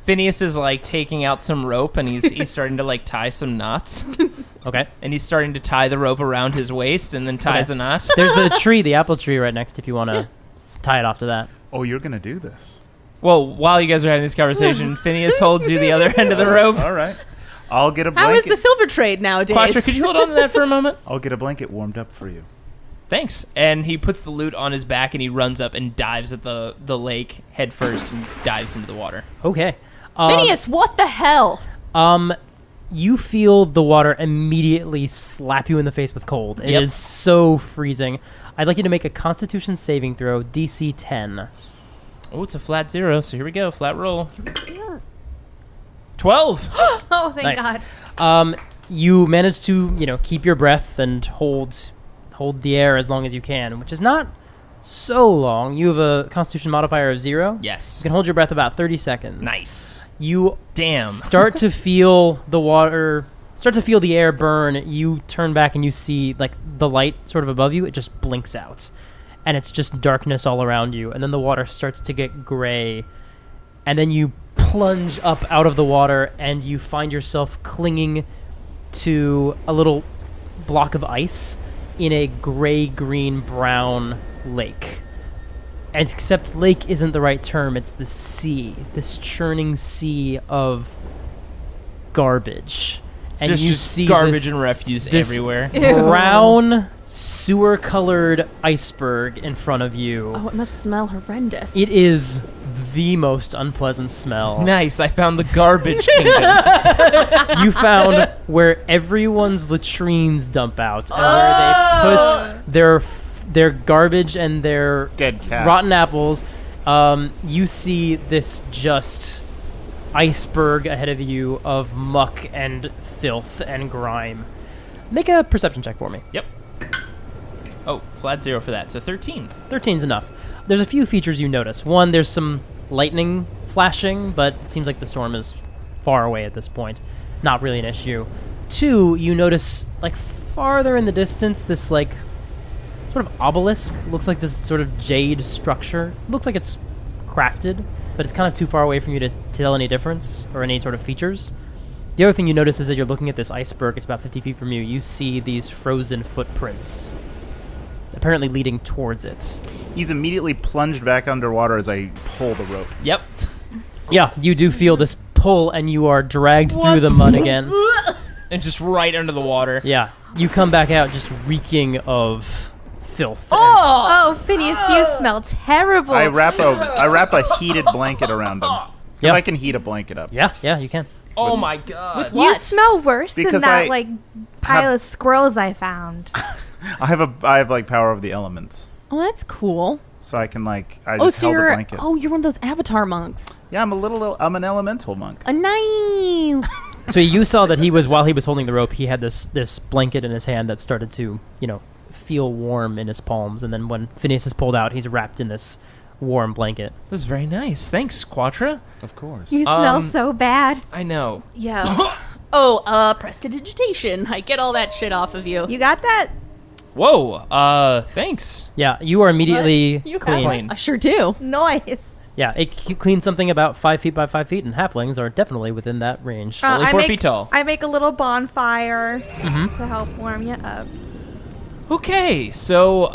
Speaker 4: Phineas is taking out some rope and he's starting to tie some knots.
Speaker 2: Okay.
Speaker 4: And he's starting to tie the rope around his waist and then ties a knot.
Speaker 2: There's the tree, the apple tree right next if you want to tie it off to that.
Speaker 6: Oh, you're going to do this.
Speaker 4: Well, while you guys are having this conversation, Phineas holds you the other end of the rope.
Speaker 6: All right. I'll get a
Speaker 3: How is
Speaker 6: blanket.
Speaker 3: the silver trade nowadays?
Speaker 4: Quatra, could you hold on to that for a moment?
Speaker 6: I'll get a blanket warmed up for you.
Speaker 4: Thanks. And he puts the loot on his back and he runs up and dives at the lake head first and dives into the water.
Speaker 2: Okay.
Speaker 3: Phineas, what the hell?
Speaker 2: You feel the water immediately slap you in the face with cold. It
Speaker 4: Yep.
Speaker 2: is so freezing. I'd like you to make a Constitution saving throw, DC 10.
Speaker 4: Oh, it's a flat 0, so here we go. Flat roll. 12.
Speaker 5: Oh, thank
Speaker 2: Nice.
Speaker 5: God.
Speaker 2: You manage to, keep your breath and hold the air as long as you can, which is not so long. You have a Constitution modifier of 0.
Speaker 4: Yes.
Speaker 2: You can hold your breath about 30 seconds.
Speaker 4: Nice.
Speaker 2: You
Speaker 4: Damn.
Speaker 2: start to feel the air burn. You turn back and you see the light sort of above you. It just blinks out, and it's just darkness all around you. And then the water starts to get gray, and then you plunge up out of the water, and you find yourself clinging to a little block of ice in a gray, green, brown lake. Except lake isn't the right term. It's the sea, this churning sea of garbage. And
Speaker 4: just
Speaker 2: you see
Speaker 4: garbage
Speaker 2: this,
Speaker 4: and refuse
Speaker 2: this
Speaker 4: everywhere.
Speaker 2: brown, sewer-colored iceberg in front of you.
Speaker 3: Oh, it must smell horrendous.
Speaker 2: It is the most unpleasant smell.
Speaker 4: Nice. I found the garbage kingdom.
Speaker 2: You found where everyone's latrines dump out, and where they put their garbage and their
Speaker 6: Dead cats.
Speaker 2: rotten apples. You see this just iceberg ahead of you of muck and filth and grime. Make a perception check for me.
Speaker 4: Yep. Oh, flat 0 for that. So 13.
Speaker 2: 13's enough. There's a few features you notice. One, there's some lightning flashing, but it seems like the storm is far away at this point. Not really an issue. Two, you notice, farther in the distance, this, sort of obelisk. Looks like this sort of jade structure. Looks like it's crafted, but it's kind of too far away from you to tell any difference or any sort of features. The other thing you notice is that you're looking at this iceberg. It's about 50 feet from you. You see these frozen footprints, apparently leading towards it.
Speaker 6: He's immediately plunged back underwater as I pull the rope.
Speaker 4: Yep.
Speaker 2: Yeah, you do feel this pull, and you are dragged through the mud again.
Speaker 4: And just right under the water.
Speaker 2: Yeah, you come back out just reeking of filth.
Speaker 5: Oh, Phineas, you smell terrible.
Speaker 6: I wrap a heated blanket around him. Because
Speaker 2: Yeah.
Speaker 6: I can heat a blanket up.
Speaker 2: Yeah, you can.
Speaker 4: Oh my god.
Speaker 5: You smell worse than
Speaker 6: Because
Speaker 5: that
Speaker 6: I
Speaker 5: like pile of squirrels I found.
Speaker 6: I have like power of the elements,
Speaker 3: Oh, that's cool.
Speaker 6: so I can I
Speaker 3: Oh,
Speaker 6: just
Speaker 3: so
Speaker 6: held a
Speaker 3: you're
Speaker 6: blanket.
Speaker 3: you're one of those avatar monks.
Speaker 6: Yeah, I'm an elemental monk.
Speaker 3: A nice.
Speaker 2: So you saw that while he was holding the rope, he had this blanket in his hand that started to, feel warm in his palms. And then when Phineas is pulled out, he's wrapped in this warm blanket.
Speaker 4: This is very nice. Thanks, Quatra.
Speaker 6: Of course.
Speaker 5: You smell so bad.
Speaker 4: I know.
Speaker 3: Yeah. Prestidigitation. I get all that shit off of you.
Speaker 5: You got that?
Speaker 4: Whoa. Thanks.
Speaker 2: Yeah, you are immediately
Speaker 3: You
Speaker 2: clean.
Speaker 4: Clean.
Speaker 3: I sure do.
Speaker 5: Nice.
Speaker 2: Yeah, it cleans something about 5 feet by 5 feet, and halflings are definitely within that range.
Speaker 4: Only 4 feet tall.
Speaker 5: I make a little bonfire to help warm you up.
Speaker 4: Okay, so
Speaker 6: What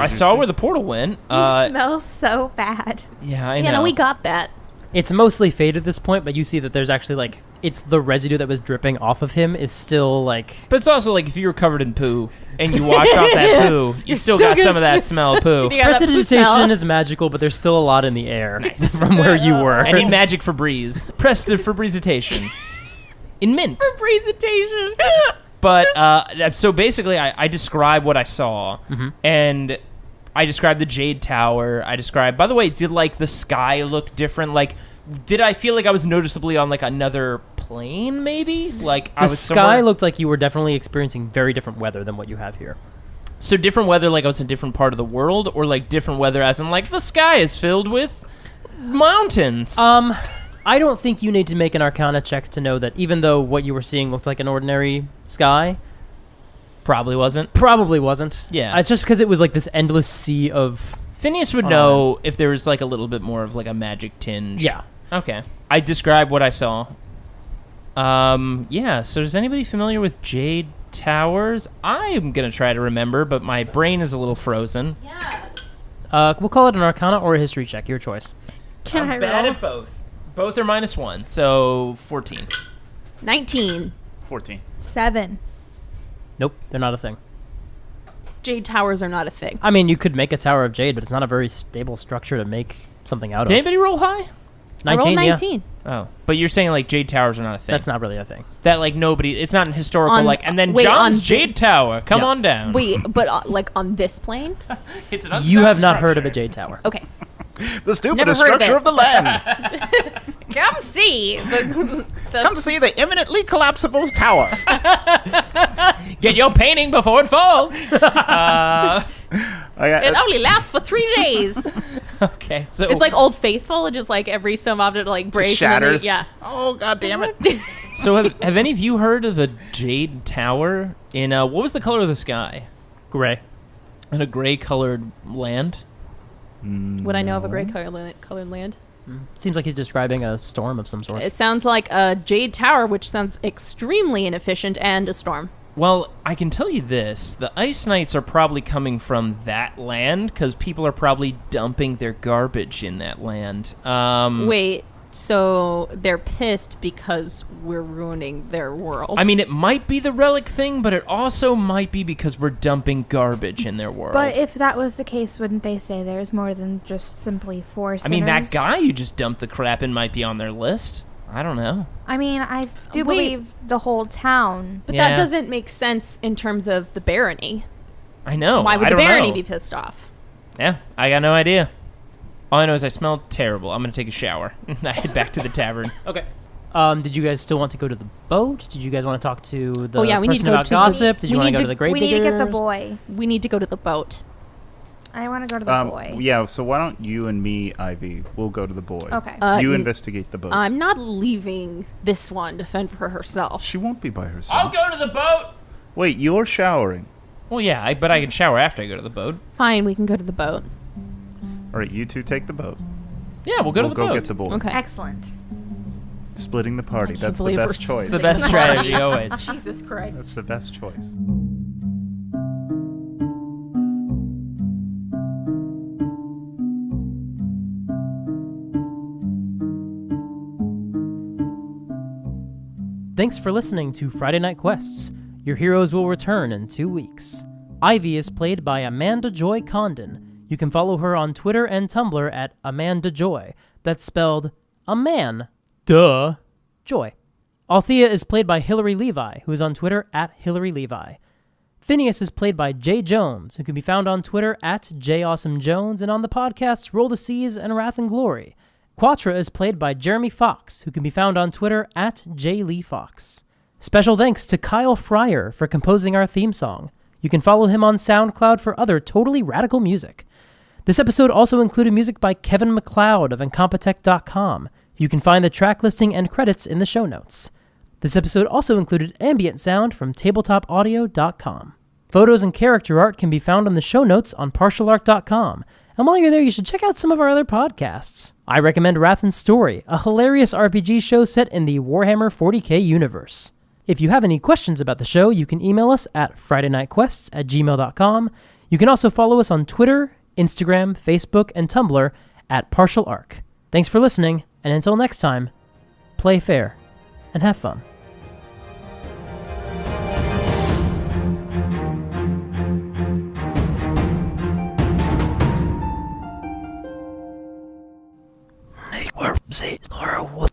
Speaker 4: I
Speaker 6: did you
Speaker 4: saw
Speaker 6: say?
Speaker 4: where the portal went.
Speaker 5: You smell so bad.
Speaker 4: Yeah, I
Speaker 3: Yeah,
Speaker 4: know.
Speaker 3: no, we got that.
Speaker 2: It's mostly faded at this point, but you see that there's actually it's the residue that was dripping off of him is still
Speaker 4: But it's also like if you were covered in poo and you washed off that poo, you still
Speaker 3: still
Speaker 4: got
Speaker 3: gonna
Speaker 4: some of that smell of poo.
Speaker 3: Yeah, that poo
Speaker 2: prestidigitation
Speaker 3: smell.
Speaker 2: is magical, but there's still a lot in the air from where you were.
Speaker 4: I need magic for breeze. Prestidigitation. In mint.
Speaker 3: Presentation.
Speaker 4: But so basically, I describe what I saw, and I described the Jade Tower. I described. By the way, did the sky look different? Did I feel like I was noticeably on another plane? Maybe I
Speaker 2: The
Speaker 4: was
Speaker 2: sky
Speaker 4: somewhere-
Speaker 2: looked like you were definitely experiencing very different weather than what you have here.
Speaker 4: So different weather, I was in a different part of the world, or different weather as in the sky is filled with mountains.
Speaker 2: I don't think you need to make an Arcana check to know that even though what you were seeing looked like an ordinary sky,
Speaker 4: Probably wasn't.
Speaker 2: probably wasn't.
Speaker 4: Yeah.
Speaker 2: It's just because it was this endless sea of...
Speaker 4: Phineas would
Speaker 2: Oh,
Speaker 4: know if there was a little bit more of a magic tinge.
Speaker 2: Yeah.
Speaker 4: Okay. I described what I saw. Yeah, so is anybody familiar with Jade Towers? I'm going to try to remember, but my brain is a little frozen.
Speaker 2: We'll call it an Arcana or a History check, your choice.
Speaker 5: Can I
Speaker 4: bad
Speaker 5: roll?
Speaker 4: at both. Both are -1, so 14.
Speaker 3: 19.
Speaker 6: 14.
Speaker 5: 7.
Speaker 2: Nope, they're not a thing.
Speaker 3: Jade towers are not a thing.
Speaker 2: I mean, you could make a Tower of Jade, but it's not a very stable structure to make something out
Speaker 4: Did
Speaker 2: of.
Speaker 4: anybody roll high?
Speaker 2: 19,
Speaker 3: I rolled
Speaker 2: yeah.
Speaker 3: 19.
Speaker 4: Oh, but you're saying Jade Towers are not a thing.
Speaker 2: That's not really a thing.
Speaker 4: That nobody, it's not an historical
Speaker 3: On-
Speaker 4: and then
Speaker 3: wait,
Speaker 4: John's
Speaker 3: on
Speaker 4: Jade Tower, come
Speaker 2: Yeah.
Speaker 4: on down.
Speaker 3: Wait, but on this plane?
Speaker 4: It's an
Speaker 2: You have
Speaker 4: unsound
Speaker 2: not heard of a
Speaker 4: structure.
Speaker 2: Jade Tower.
Speaker 3: Okay.
Speaker 6: The stupidest
Speaker 3: heard of
Speaker 6: structure
Speaker 3: it.
Speaker 6: of the land.
Speaker 3: Come see.
Speaker 6: Come to see the imminently collapsible tower.
Speaker 4: Get your painting before it falls.
Speaker 3: It only lasts for 3 days.
Speaker 4: Okay, so
Speaker 3: It's like Old Faithful. It just every so often it breaks.
Speaker 6: shatters.
Speaker 3: And then yeah.
Speaker 6: Oh, God damn it.
Speaker 4: So have any of you heard of a Jade Tower in what was the color of the sky?
Speaker 2: Gray.
Speaker 4: In a gray colored land?
Speaker 3: Would I know of a gray colored land?
Speaker 2: Seems like he's describing a storm of some sort.
Speaker 3: It sounds like a Jade Tower, which sounds extremely inefficient, and a storm.
Speaker 4: Well, I can tell you this. The Ice Knights are probably coming from that land because people are probably dumping their garbage in that land.
Speaker 3: Wait, so they're pissed because we're ruining their world?
Speaker 4: I mean, it might be the relic thing, but it also might be because we're dumping garbage in their world.
Speaker 5: But if that was the case, wouldn't they say there's more than just simply 4 sinners?
Speaker 4: I mean, that guy you just dumped the crap in might be on their list. I don't know.
Speaker 5: I mean, I do
Speaker 3: Wait.
Speaker 5: believe the whole town.
Speaker 3: But
Speaker 4: Yeah.
Speaker 3: that doesn't make sense in terms of the barony.
Speaker 4: I know.
Speaker 3: Why would
Speaker 4: I
Speaker 3: the
Speaker 4: don't
Speaker 3: barony
Speaker 4: know.
Speaker 3: be pissed off?
Speaker 4: Yeah, I got no idea. All I know is I smell terrible. I'm going to take a shower. I head back to the tavern.
Speaker 2: Okay. Did you guys still want to go to the boat? Did you guys want to talk to the
Speaker 3: Oh, yeah, we need
Speaker 2: person
Speaker 3: to go
Speaker 2: about
Speaker 3: to the-
Speaker 2: gossip? Did you
Speaker 3: we
Speaker 2: want
Speaker 3: need
Speaker 2: to go
Speaker 3: to-
Speaker 2: to the grave
Speaker 5: We need to get the
Speaker 2: diggers?
Speaker 5: boy.
Speaker 3: We need to go to the boat.
Speaker 5: I want to go to the boy.
Speaker 6: Yeah, so why don't you and me, Ivy, we'll go to the boy.
Speaker 5: Okay.
Speaker 6: You
Speaker 3: n-
Speaker 6: investigate the boat.
Speaker 3: I'm not leaving this one to fend for herself.
Speaker 6: She won't be by herself.
Speaker 4: I'll go to the boat.
Speaker 6: Wait, you're showering.
Speaker 4: Well, yeah, but I can shower after I go to the boat.
Speaker 3: Fine, we can go to the boat.
Speaker 6: All right, you two take the boat.
Speaker 4: Yeah, we'll go to the boat.
Speaker 6: get the boy.
Speaker 3: Okay.
Speaker 5: Excellent.
Speaker 6: Splitting the party.
Speaker 3: can't
Speaker 6: That's the
Speaker 3: believe
Speaker 6: best
Speaker 3: we're
Speaker 6: choice.
Speaker 4: It's the best strategy always.
Speaker 3: Jesus Christ.
Speaker 6: That's the best choice.
Speaker 2: Thanks for listening to Friday Night Quests. Your heroes will return in 2 weeks. Ivy is played by Amanda Joy Condon. You can follow her on Twitter and Tumblr at Amanda Joy. That's spelled a man. Duh. Joy. Althea is played by Hilary Levi, who is on Twitter at Hilary Levi. Phineus is played by Jay Jones, who can be found on Twitter at JAwesomeJones and on the podcasts Roll the Seas and Wrath and Glory. Quatra is played by Jeremy Fox, who can be found on Twitter at JLeeFox. Special thanks to Khyle Fryer for composing our theme song. You can follow him on SoundCloud for other totally radical music. This episode also included music by Kevin MacLeod of Incompetech.com. You can find the track listing and credits in the show notes. This episode also included ambient sound from tabletopaudio.com. Photos and character art can be found on the show notes on partialarc.com. And while you're there, you should check out some of our other podcasts. I recommend Wrath and Story, a hilarious RPG show set in the Warhammer 40k universe. If you have any questions about the show, you can email us at fridaynightquests@gmail.com. You can also follow us on Twitter, Instagram, Facebook, and Tumblr at Partial Arc. Thanks for listening, and until next time, play fair and have fun. Say, Laura, what?